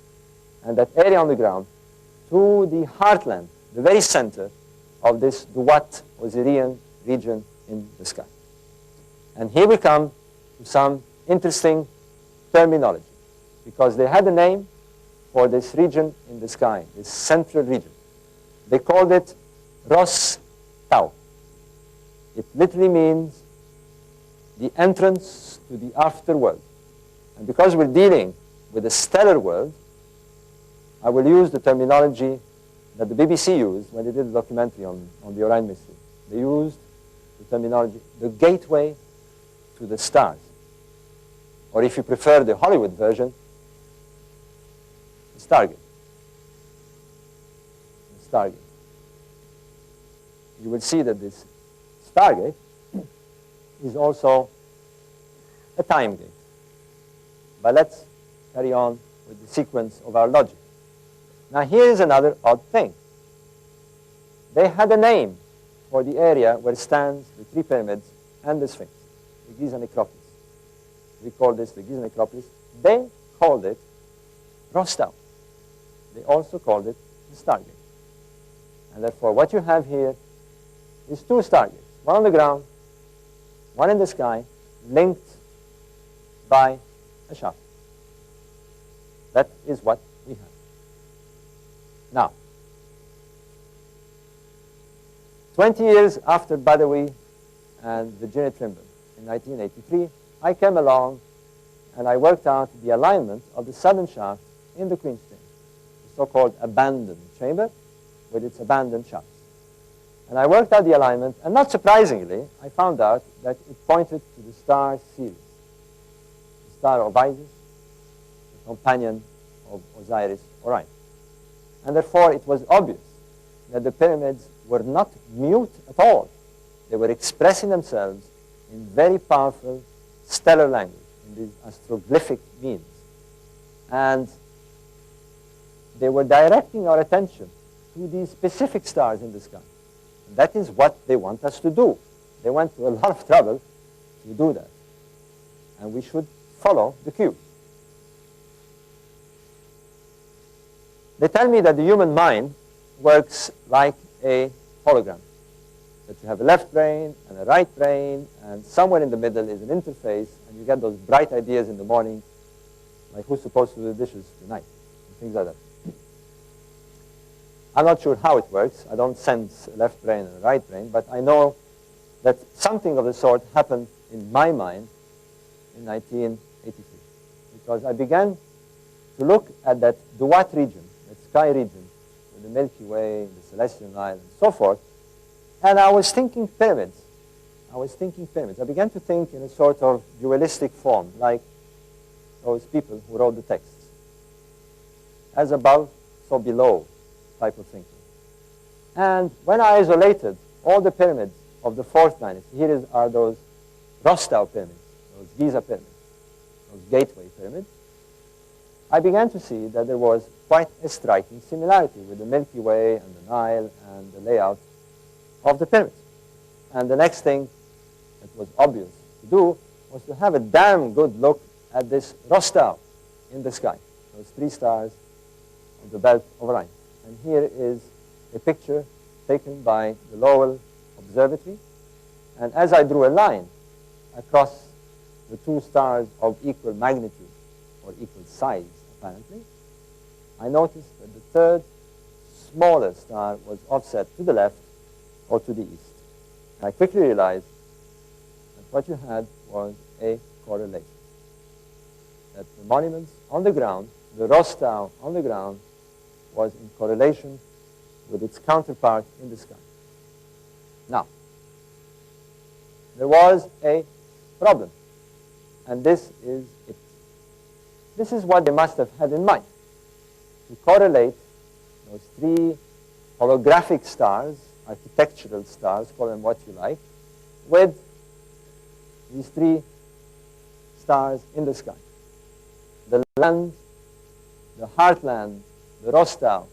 S2: and that area on the ground to the heartland, the very center of this Duat Osirian region in the sky. And here we come to some interesting terminology, because they had a name for this region in the sky, this central region. They called it Ros Tau. It literally means the entrance to the afterworld. And because we're dealing with a stellar world, I will use the terminology that the BBC used when they did the documentary on the Orion mystery. They used the terminology, the gateway to the stars. Or if you prefer the Hollywood version, the Stargate. The Stargate. You will see that this Stargate is also a time gate. But let's carry on with the sequence of our logic. Now here is another odd thing. They had a name for the area where stands the three pyramids and the Sphinx, the Giza necropolis. We call this the Giza necropolis. They called it Rostau. They also called it the Stargate. And therefore what you have here is two Stargates, one on the ground, one in the sky, linked by a shaft. That is what we have. Now, 20 years after Badawi and Virginia Trimble in 1983, I came along and I worked out the alignment of the southern shaft in the Queen's Chamber, the so-called abandoned chamber with its abandoned shafts. And I worked out the alignment, and not surprisingly, I found out that it pointed to the star Sirius, the star of Isis, the companion of Osiris Orion. And therefore, it was obvious that the pyramids were not mute at all. They were expressing themselves in very powerful stellar language, in these astroglyphic means. And they were directing our attention to these specific stars in the sky. And that is what they want us to do. They went to a lot of trouble to do that. And we should follow the cue. They tell me that the human mind works like a hologram. That you have a left brain and a right brain, and somewhere in the middle is an interface, and you get those bright ideas in the morning, like who's supposed to do the dishes tonight, and things like that. I'm not sure how it works. I don't sense a left brain and a right brain, but I know that something of the sort happened in my mind in 1983, because I began to look at that Duat region, that sky region, with the Milky Way, the Celestial Nile, and so forth, and I was thinking pyramids. I began to think in a sort of dualistic form, like those people who wrote the texts. As above, so below type of thinking. And when I isolated all the pyramids of the fourth dynasty, here are those Rostau pyramids, those Giza pyramids, those gateway pyramids, I began to see that there was quite a striking similarity with the Milky Way and the Nile and the layout of the pyramids. And the next thing that was obvious to do was to have a damn good look at this Rostau in the sky, those three stars of the belt of Orion. And here is a picture taken by the Lowell Observatory. And as I drew a line across the two stars of equal magnitude, or equal size, apparently, I noticed that the third smaller star was offset to the left or to the east. And I quickly realized that what you had was a correlation. That the monuments on the ground, the Rostau on the ground, was in correlation with its counterpart in the sky. Now, there was a problem, and this is it. This is what they must have had in mind, to correlate those three holographic stars, architectural stars, call them what you like, with these three stars in the sky. The land, the heartland, the Rostau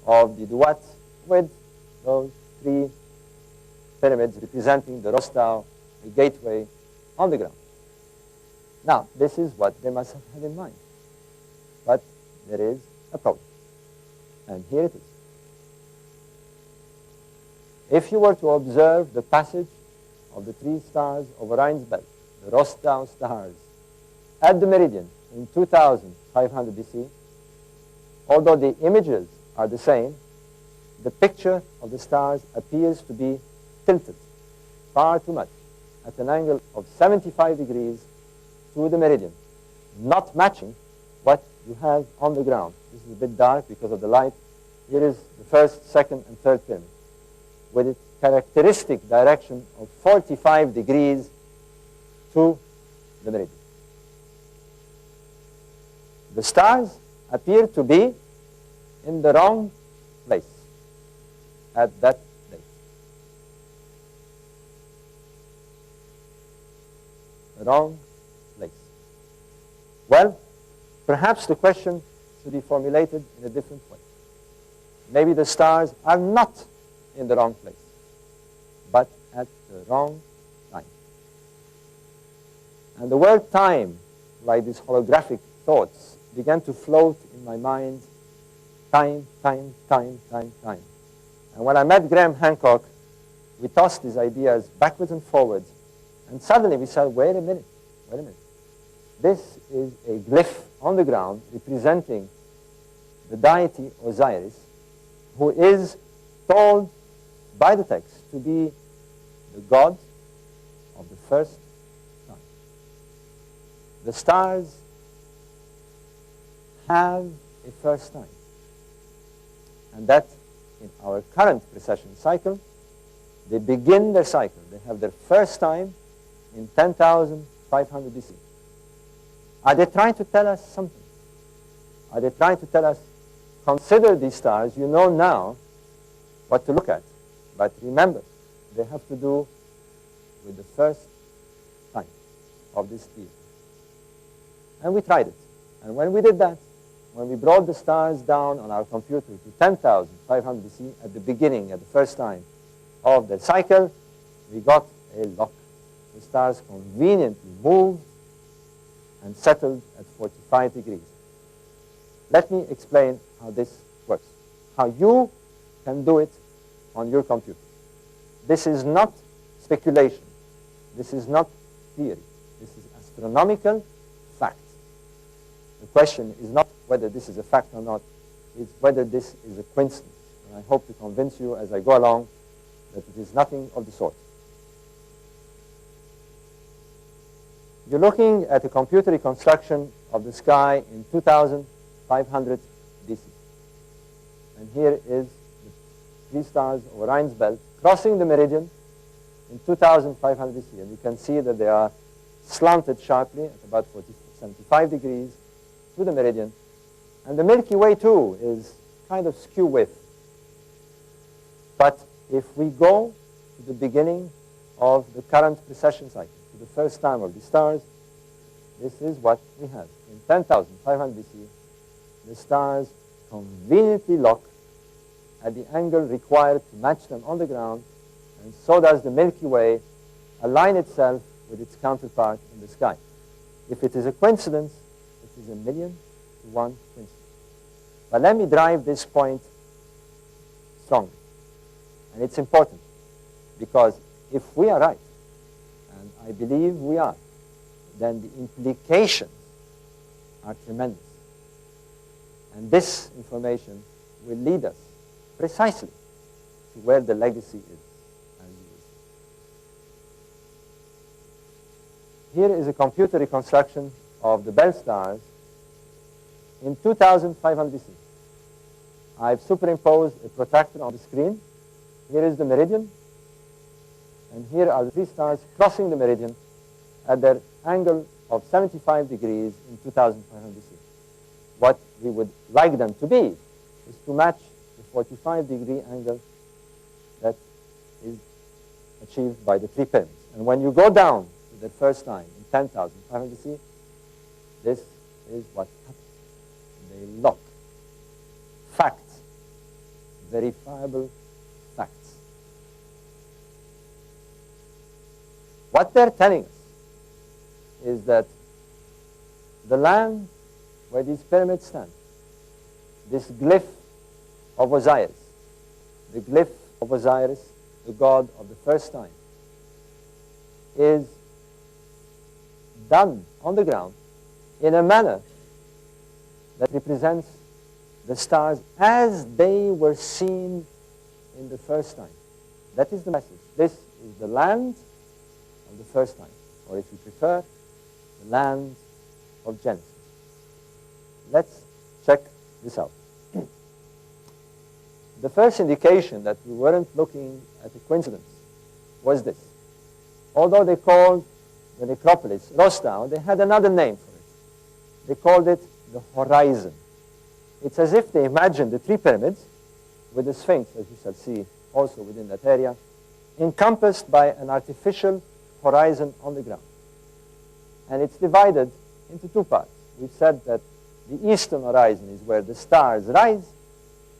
S2: of the Duat, with those three pyramids representing the Rostau, the gateway on the ground. Now, this is what they must have had in mind. But there is a problem. And here it is. If you were to observe the passage of the three stars of Orion's belt, the Rostau stars, at the meridian in 2500 BC, although the images are the same, the picture of the stars appears to be tilted far too much at an angle of 75 degrees to the meridian, not matching what you have on the ground. This is a bit dark because of the light. Here is the first, second, and third pyramid, with its characteristic direction of 45 degrees to the meridian. The stars appear to be in the wrong place at that date. The wrong place. Well, perhaps the question should be formulated in a different way. Maybe the stars are not in the wrong place, but at the wrong time. And the word time, like these holographic thoughts, began to float in my mind. Time, time, time, time, time. And when I met Graham Hancock, we tossed these ideas backwards and forwards. And suddenly we said, wait a minute. This is a glyph on the ground representing the deity Osiris, who is told by the text to be the god of the first time. The stars have a first time. And that, in our current precession cycle, they begin their cycle. They have their first time in 10,500 BC. Are they trying to tell us something? Are they trying to tell us, consider these stars, you know now what to look at. But remember, they have to do with the first time of this deal. And we tried it. And when we did that, when we brought the stars down on our computer to 10,500 BC at the beginning, at the first time of the cycle, we got a lock. The stars conveniently moved and settled at 45 degrees. Let me explain how this works, how you can do it on your computer. This is not speculation. This is not theory. This is astronomical fact. The question is not whether this is a fact or not, it's whether this is a coincidence. And I hope to convince you as I go along that it is nothing of the sort. You're looking at a computer reconstruction of the sky in 2500 BC. And here is the three stars of Orion's belt crossing the meridian in 2500 BC. And you can see that they are slanted sharply at about 75 degrees to the meridian. And the Milky Way, too, is kind of skew with. But if we go to the beginning of the current precession cycle, to the first time of the stars, this is what we have. In 10,500 BC, the stars conveniently lock at the angle required to match them on the ground, and so does the Milky Way align itself with its counterpart in the sky. If it is a coincidence, it is 1,000,000 to 1 coincidence. But let me drive this point strongly. And it's important, because if we are right, and I believe we are, then the implications are tremendous. And this information will lead us precisely to where the legacy is. Here is a computer reconstruction of the belt stars in 2500 BC. I've superimposed a protractor on the screen. Here is the meridian, and here are the three stars crossing the meridian at their angle of 75 degrees in 2500 BC. What we would like them to be is to match the 45-degree angle that is achieved by the three pyramids. And when you go down to the first time in 10,500 BC, this is what happens. They lock. Facts. Verifiable facts. What they're telling us is that the land where these pyramids stand, this glyph of Osiris, the glyph of Osiris, the god of the first time, is done on the ground in a manner that represents the stars as they were seen in the first time. That is the message. This is the land of the first time, or if you prefer, the land of Genesis. Let's check this out. The first indication that we weren't looking at a coincidence was this. Although they called the necropolis Rostau, they had another name for it. They called it the horizon. It's as if they imagined the three pyramids with the Sphinx, as you shall see also within that area, encompassed by an artificial horizon on the ground. And it's divided into two parts. We've said that the eastern horizon is where the stars rise,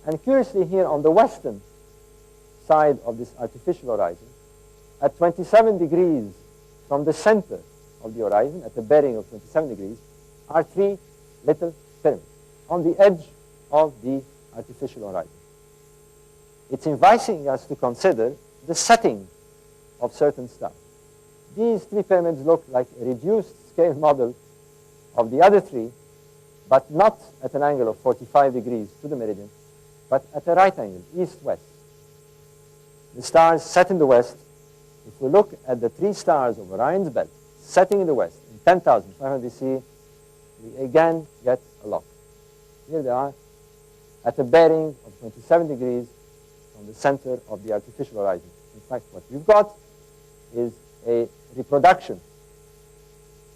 S2: and curiously here on the western side of this artificial horizon, at 27 degrees from the center of the horizon, at a bearing of 27 degrees, are three little pyramids on the edge of the artificial horizon. It's inviting us to consider the setting of certain stars. These three pyramids look like a reduced scale model of the other three, but not at an angle of 45 degrees to the meridian, but at a right angle, east-west. The stars set in the west. If we look at the three stars of Orion's belt setting in the west in 10,500 BC, we again get a lock. Here they are at a bearing of 27 degrees from the center of the artificial horizon. In fact, what we've got is a reproduction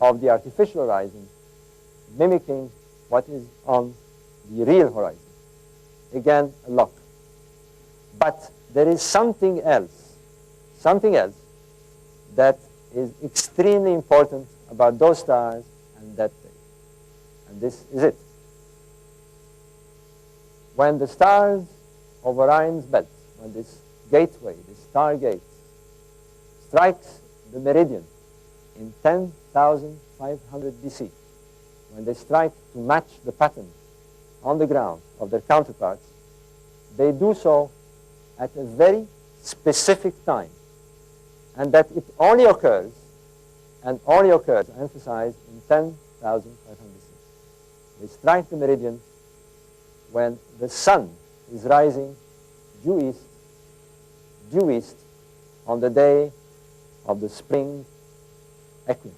S2: of the artificial horizon mimicking what is on the real horizon. Again, a lock. But there is something else that is extremely important about those stars and that day. And this is it. when the stars of Orion's belt, when this gateway, this stargate, strikes the meridian in 10,500 BC, when they strike to match the pattern on the ground of their counterparts, they do so at a very specific time, and that it only occurs, I emphasize, in 10,500 BC. They strike the meridian when the sun is rising due east on the day of the spring equinox.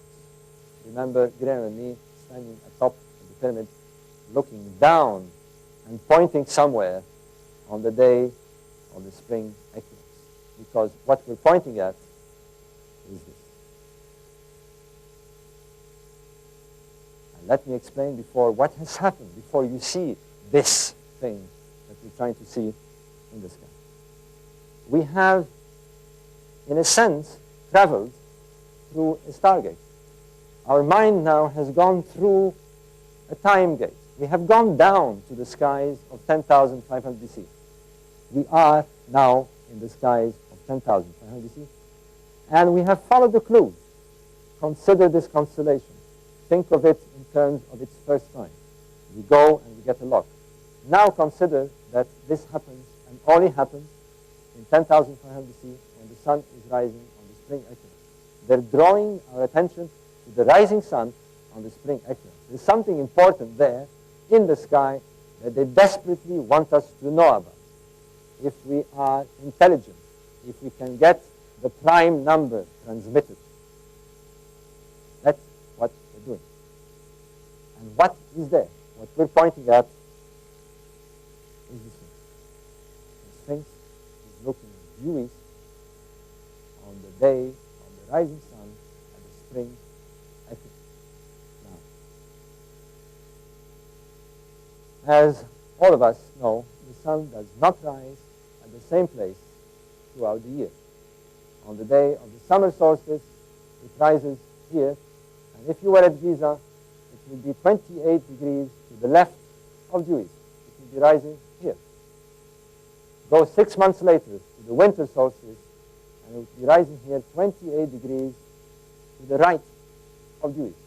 S2: Remember Graham and me standing atop of the pyramid, looking down and pointing somewhere on the day of the spring equinox. Because what we're pointing at is this. And let me explain before what has happened, before you see this thing that we're trying to see in the sky. We have, in a sense, traveled through a stargate. Our mind now has gone through a time gate. We have gone down to the skies of 10,500 BC. We are now in the skies of 10,500 BC. And we have followed the clues. Consider this constellation. Think of it in terms of its first sign. We go and we get a lock. Now consider that this happens and only happens in 10,500 BC when the sun is rising on the spring equinox. They're drawing our attention to the rising sun on the spring equinox. There's something important there in the sky that they desperately want us to know about. If we are intelligent, if we can get the prime number transmitted, that's what we're doing. And what is there? What we're pointing at is the Sphinx. The Sphinx is looking due east on the day of the rising sun at the spring equinox. Now, as all of us know, the sun does not rise at the same place throughout the year. On the day of the summer solstice, it rises here, and if you were at Giza, it would be 28 degrees to the left of due east. It would be rising here. Go 6 months later to the winter solstice, and it would be rising here 28 degrees to the right of due east.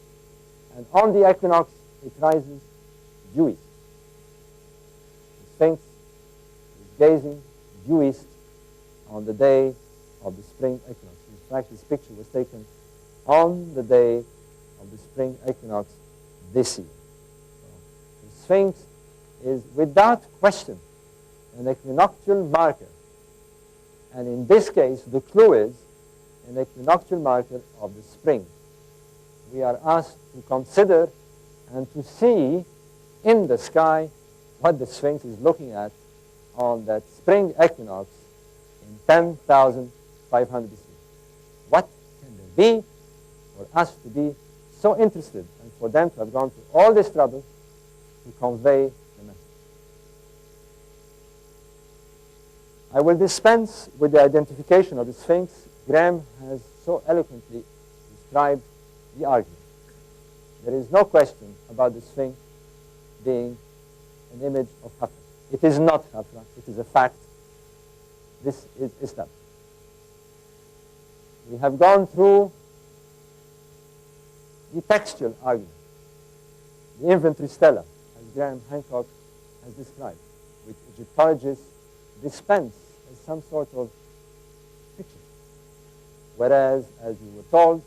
S2: And on the equinox, it rises due east. The Sphinx is gazing due east on the day of the spring equinox. In fact, this picture was taken on the day of the spring equinox this year. So the Sphinx is, without question, an equinoctial marker. And in this case, the clue is an equinoctial marker of the spring. We are asked to consider and to see in the sky what the Sphinx is looking at on that spring equinox in 10,500 BC. What can there be for us to be so interested and for them to have gone through all this trouble to convey the message? I will dispense with the identification of the Sphinx. Graham has so eloquently described the argument. There is no question about the Sphinx being an image of Khafra. It is not Khafra. It is a fact. This is established. We have gone through the textual argument, the inventory stela, as Graham Hancock has described, which Egyptologists dispense as some sort of fiction. Whereas, as you were told,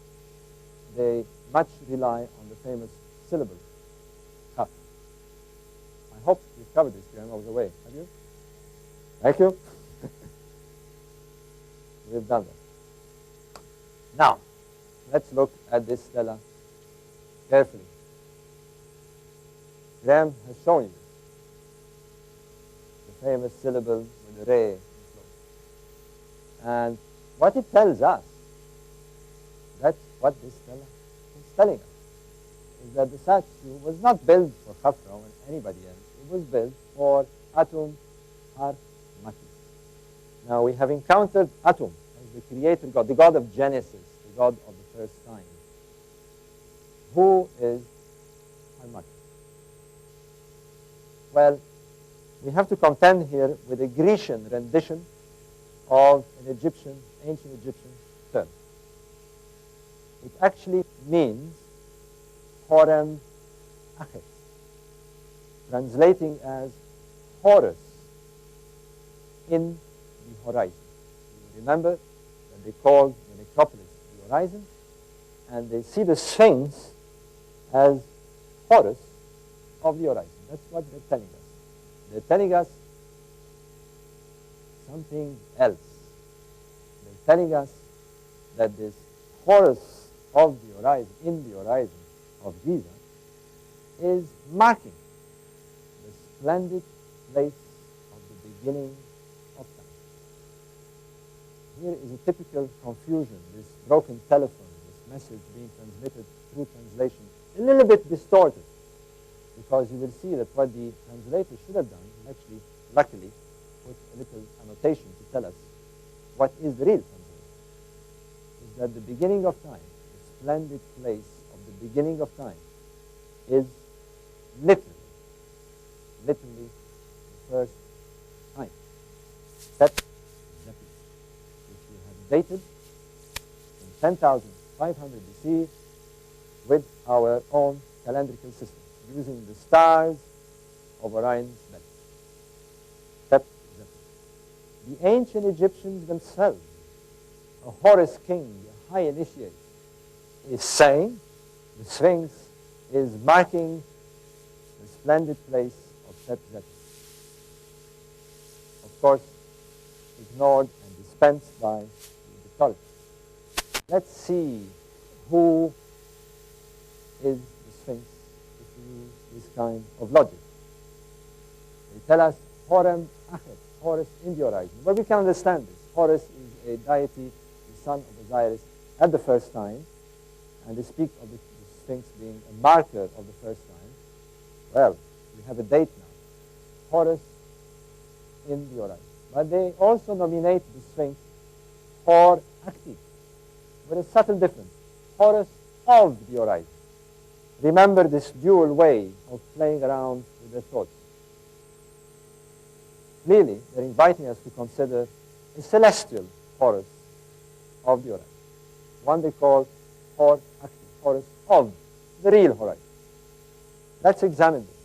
S2: they much rely on the famous syllable, Khafra. I hope you've covered this, Graham, over the way. Have you? Thank you. We've done that. Now, let's look at this stela carefully. Graham has shown you the famous syllable with the ray. And what it tells us, that's what this stela is telling us, is that the statue was not built for Khafra or anybody else. It was built for Atum Ar-Maki. Now, we have encountered Atum as the creator God, the God of Genesis, the God of the first time. Who is Ar-Maki? Well, we have to contend here with a Grecian rendition of an ancient Egyptian term. It actually means Horem Achet, translating as Horus in the horizon. You remember that they called the necropolis the horizon, and they see the Sphinx as Horus of the horizon. That's what they're telling us. They're telling us something else. They're telling us that this Horus of the horizon, in the horizon of Giza, is marking the splendid place of the beginning of time. Here is a typical confusion, this broken telephone, this message being transmitted through translation, a little bit distorted, because you will see that what the translator should have done, actually, luckily, put a little annotation to tell us what is the real translation, is that the beginning of time, the splendid place of the beginning of time, is literally the first time. That which we have dated in 10,500 BC with our own calendrical system, using the stars of Orion's belt. The ancient Egyptians themselves, a Horus king, a high initiate, is saying the Sphinx is marking the splendid place of Set-Zet. Of course, ignored and dispensed by the Egyptology. Let's see who is the Sphinx if we use this kind of logic. They tell us Horem Achet, Horus in the horizon. Well, we can understand this. Horus is a deity, the son of Osiris, at the first time, and they speak of the Sphinx being a marker of the first time. Well, we have a date now. Horus in the horizon. But they also nominate the Sphinx Hor Acti, with a subtle difference. Horus of the horizon. Remember this dual way of playing around with their thoughts. Clearly, they're inviting us to consider a celestial Horus of the horizon. One they call Hor Acti, Horus of the real horizon. Let's examine this.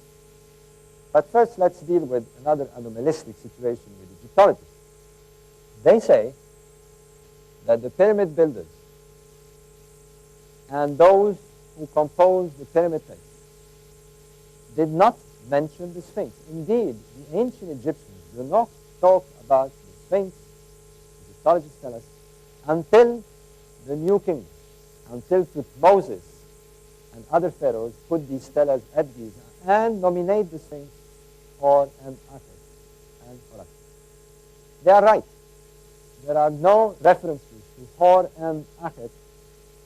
S2: But first, let's deal with another anomalistic situation with Egyptologists. They say that the pyramid builders and those who composed the pyramid text did not mention the Sphinx. Indeed, the ancient Egyptians do not talk about the Sphinx, Egyptologists tell us, until the New Kingdom, until Moses and other pharaohs put these stelas at Giza and nominate the Sphinx Hor and Achet and Horus. They are right. There are no references to Hor and Achet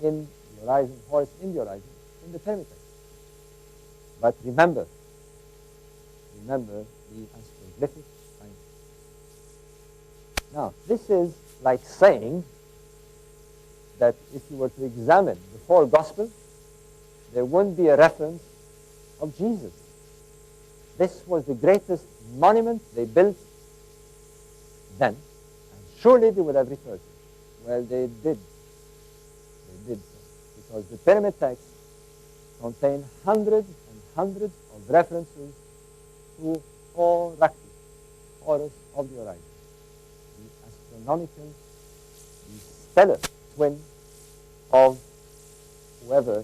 S2: in the horizon, Horus in the horizon, in the pyramid text. But remember the astroglyphic sign. Now, this is like saying that if you were to examine the four Gospels, there wouldn't be a reference of Jesus. This was the greatest monument they built then, and surely they would have referred to it. Well, they did. They did so, because the pyramid text contained hundreds and hundreds of references to Horakti, Horus of the horizon, the astronomical, the stellar twin of whoever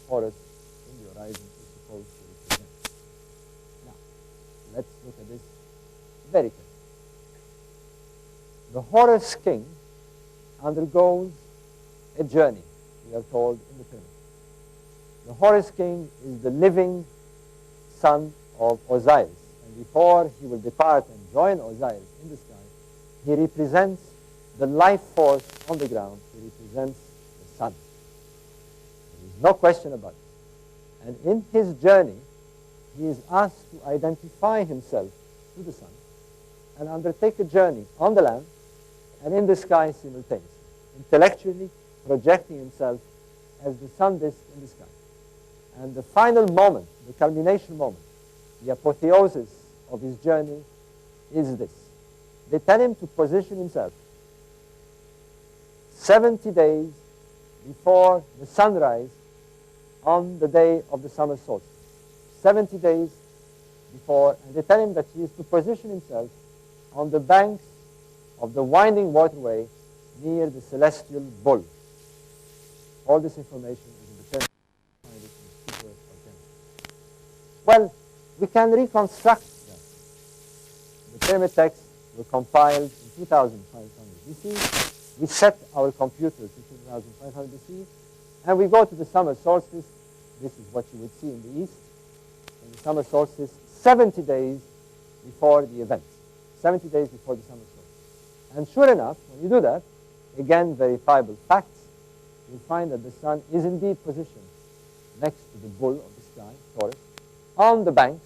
S2: Horus in the horizon is supposed to represent. Now, let's look at this very carefully. The Horus king undergoes a journey, we are told in the pyramid. The Horus king is the living son of Osiris, and before he will depart and join Osiris in the sky, he represents the life force on the ground. He represents the sun. There is no question about it. And in his journey, he is asked to identify himself to the sun and undertake a journey on the land and in the sky simultaneously, intellectually projecting himself as the sun disk in the sky. And the final moment, the culmination moment, the apotheosis of his journey is this. They tell him to position himself 70 days before the sunrise on the day of the summer solstice. 70 days before, and they tell him that he is to position himself on the banks of the winding waterway near the celestial bull. All this information is in the pyramid. Well, we can reconstruct that. The pyramid texts were compiled in 2500 BC. We set our computers to 2500 BC, and we go to the summer solstice. This is what you would see in the east. In the summer solstice, 70 days before the event. 70 days before the summer solstice. And sure enough, when you do that, again, verifiable facts, you'll find that the sun is indeed positioned next to the bull of the sky, Taurus, on the banks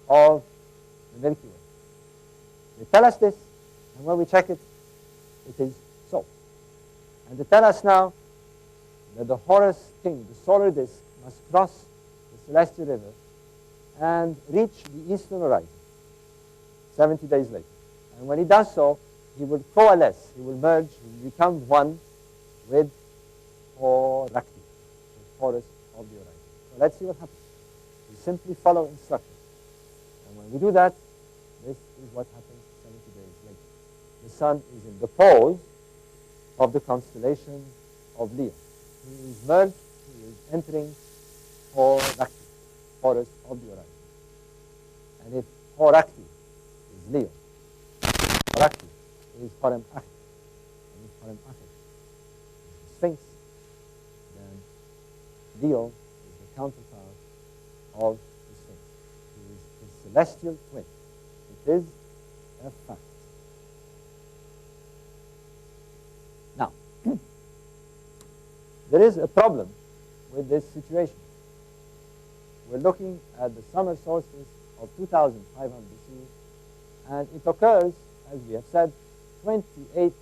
S2: of the Milky Way. They tell us this, and when we check it, it is so. And they tell us now that the Horus King, the solar disk, must cross the celestial river and reach the eastern horizon 70 days later. And when he does so, he will coalesce, he will merge, he will become one with Horakti, the Horus of the horizon. So let's see what happens. We simply follow instructions. And when we do that, this is what happens 70 days later. The sun is in the pose of the constellation of Leo. He is merged, he is entering Horakti, Horus of the horizon. And if Horakti is Leo, Horakti is Horem Achet, and if Horem Achet is the Sphinx, then Leo is the counterpart of the Sphinx. He is the celestial twin. It is a fact. Now, there is a problem with this situation. We're looking at the summer solstice of 2500 BC, and it occurs, as we have said, 28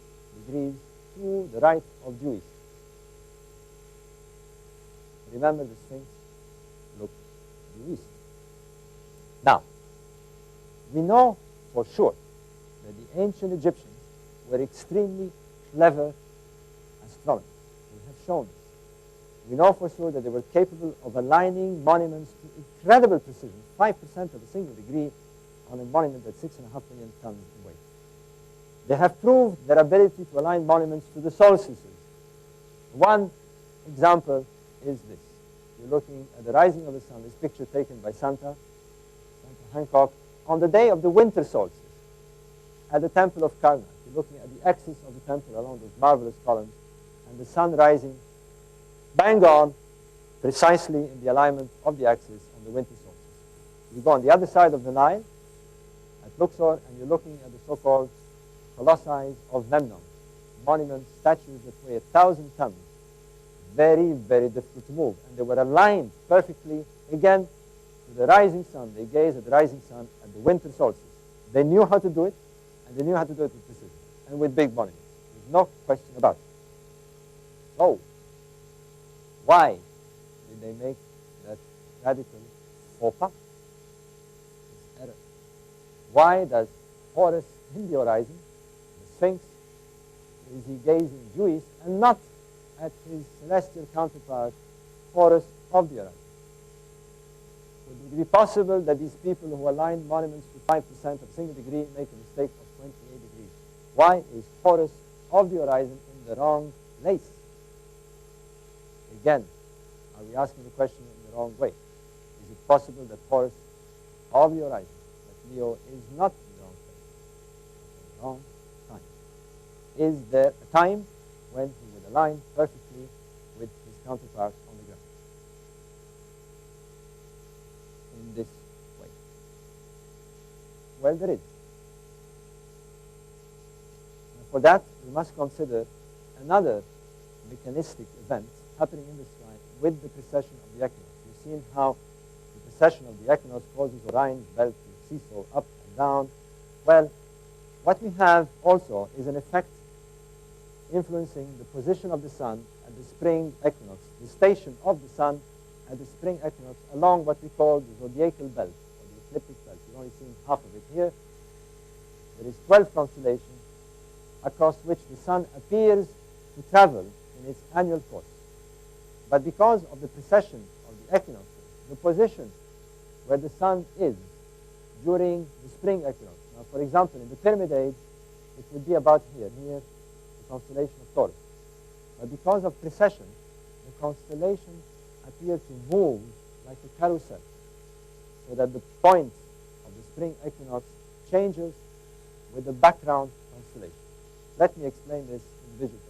S2: degrees to the right of due east. Remember the Sphinx? Look due east. Now, we know for sure that the ancient Egyptians were extremely clever astronomers. We have shown this. We know for sure that they were capable of aligning monuments to incredible precision, 5% of a single degree on a monument that's 6.5 million tons in weight. They have proved their ability to align monuments to the solstices. One example is this. You're looking at the rising of the sun, this picture taken by Santa Hancock, on the day of the winter solstice at the temple of Karnak. You're looking at the axis of the temple along those marvelous columns, and the sun rising bang on, precisely in the alignment of the axis on the winter solstice. You go on the other side of the Nile, at Luxor, and you're looking at the so-called colossi of Memnon, monuments, statues that weigh 1,000 tons. Very, very difficult to move. And they were aligned perfectly, again, to the rising sun. They gaze at the rising sun at the winter solstice. They knew how to do it, and they knew how to do it with precision, and with big monuments. There's no question about it. So, why did they make that radical faux pas? This error. Why does Horus in the horizon, the Sphinx, is he gazing due east and not at his celestial counterpart, Horus of the horizon? Would it be possible that these people who aligned monuments to 5% of a single degree make a mistake of 28 degrees? Why is Horus of the horizon in the wrong place? Again, are we asking the question in the wrong way? Is it possible that Horus of the horizon, that Leo is not in the wrong place, in the wrong time? Is there a time when he will align perfectly with his counterparts on the ground? In this way. Well, there is. And for that, we must consider another mechanistic event happening in the sky with the precession of the equinox. You've seen how the precession of the equinox causes Orion's belt to seesaw up and down. Well, what we have also is an effect influencing the position of the sun at the spring equinox, the station of the sun at the spring equinox along what we call the zodiacal belt, or the ecliptic belt. You only seeing half of it here. There is 12 constellations across which the sun appears to travel in its annual course. But because of the precession of the equinoxes, the position where the sun is during the spring equinox. Now, for example, in the Pyramid Age, it would be about here, near the constellation of Taurus. But because of precession, the constellations appear to move like a carousel, so that the point of the spring equinox changes with the background constellation. Let me explain this in visual terms.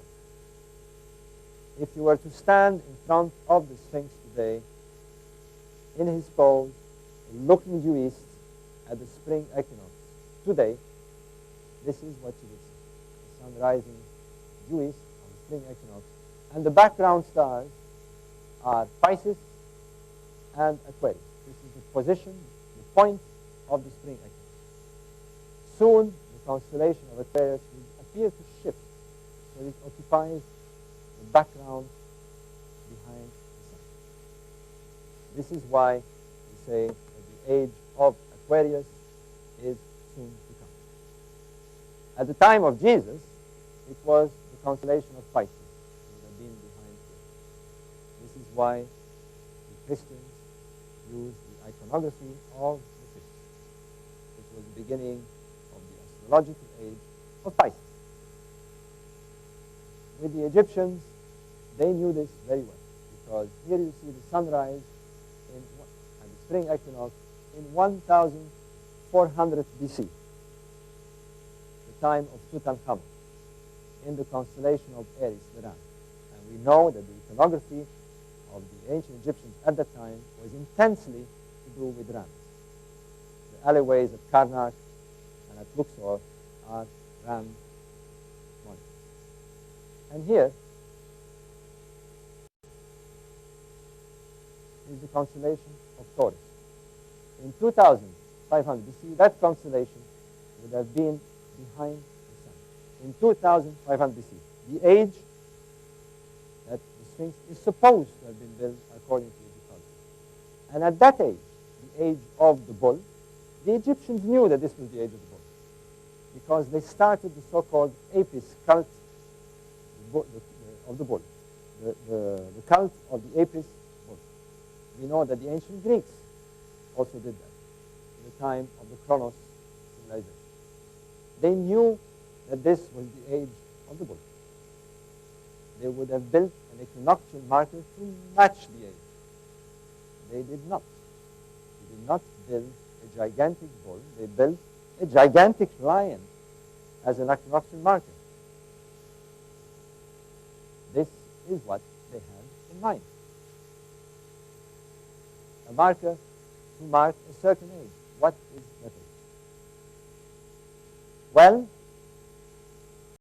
S2: If you were to stand in front of the Sphinx today, in his pose, looking due east at the spring equinox today, this is what you will see. The sun rising due east on the spring equinox. And the background stars are Pisces and Aquarius. This is the position, the point of the spring equinox. Soon, the constellation of Aquarius will appear to shift, so it occupies the background behind the sun. This is why we say that the age of Aquarius is soon to come. At the time of Jesus, it was the constellation of Pisces that had been behind here. This is why the Christians used the iconography of the Christians. It was the beginning of the astrological age of Pisces. With the Egyptians, they knew this very well, because here you see the sunrise and the spring equinox in 1400 BC, the time of Tutankhamun, in the constellation of Aries, the ram. And we know that the iconography of the ancient Egyptians at that time was intensely to do with rams. The alleyways at Karnak and at Luxor are ram monuments. And here is the constellation of Taurus. In 2500 BC, that constellation would have been behind the sun. In 2500 BC, the age that the Sphinx is supposed to have been built according to Egyptology. And at that age, the age of the bull, the Egyptians knew that this was the age of the bull, because they started the so-called Apis cult of the bull, the cult of the Apis bull. We know that the ancient Greeks also did that in the time of the Chronos civilization. They knew that this was the age of the bull. They would have built an equinoctial marker to match the age. They did not. They did not build a gigantic bull. They built a gigantic lion as an equinoctial marker. This is what they had in mind. A marker to mark a certain age. What is that age? Well,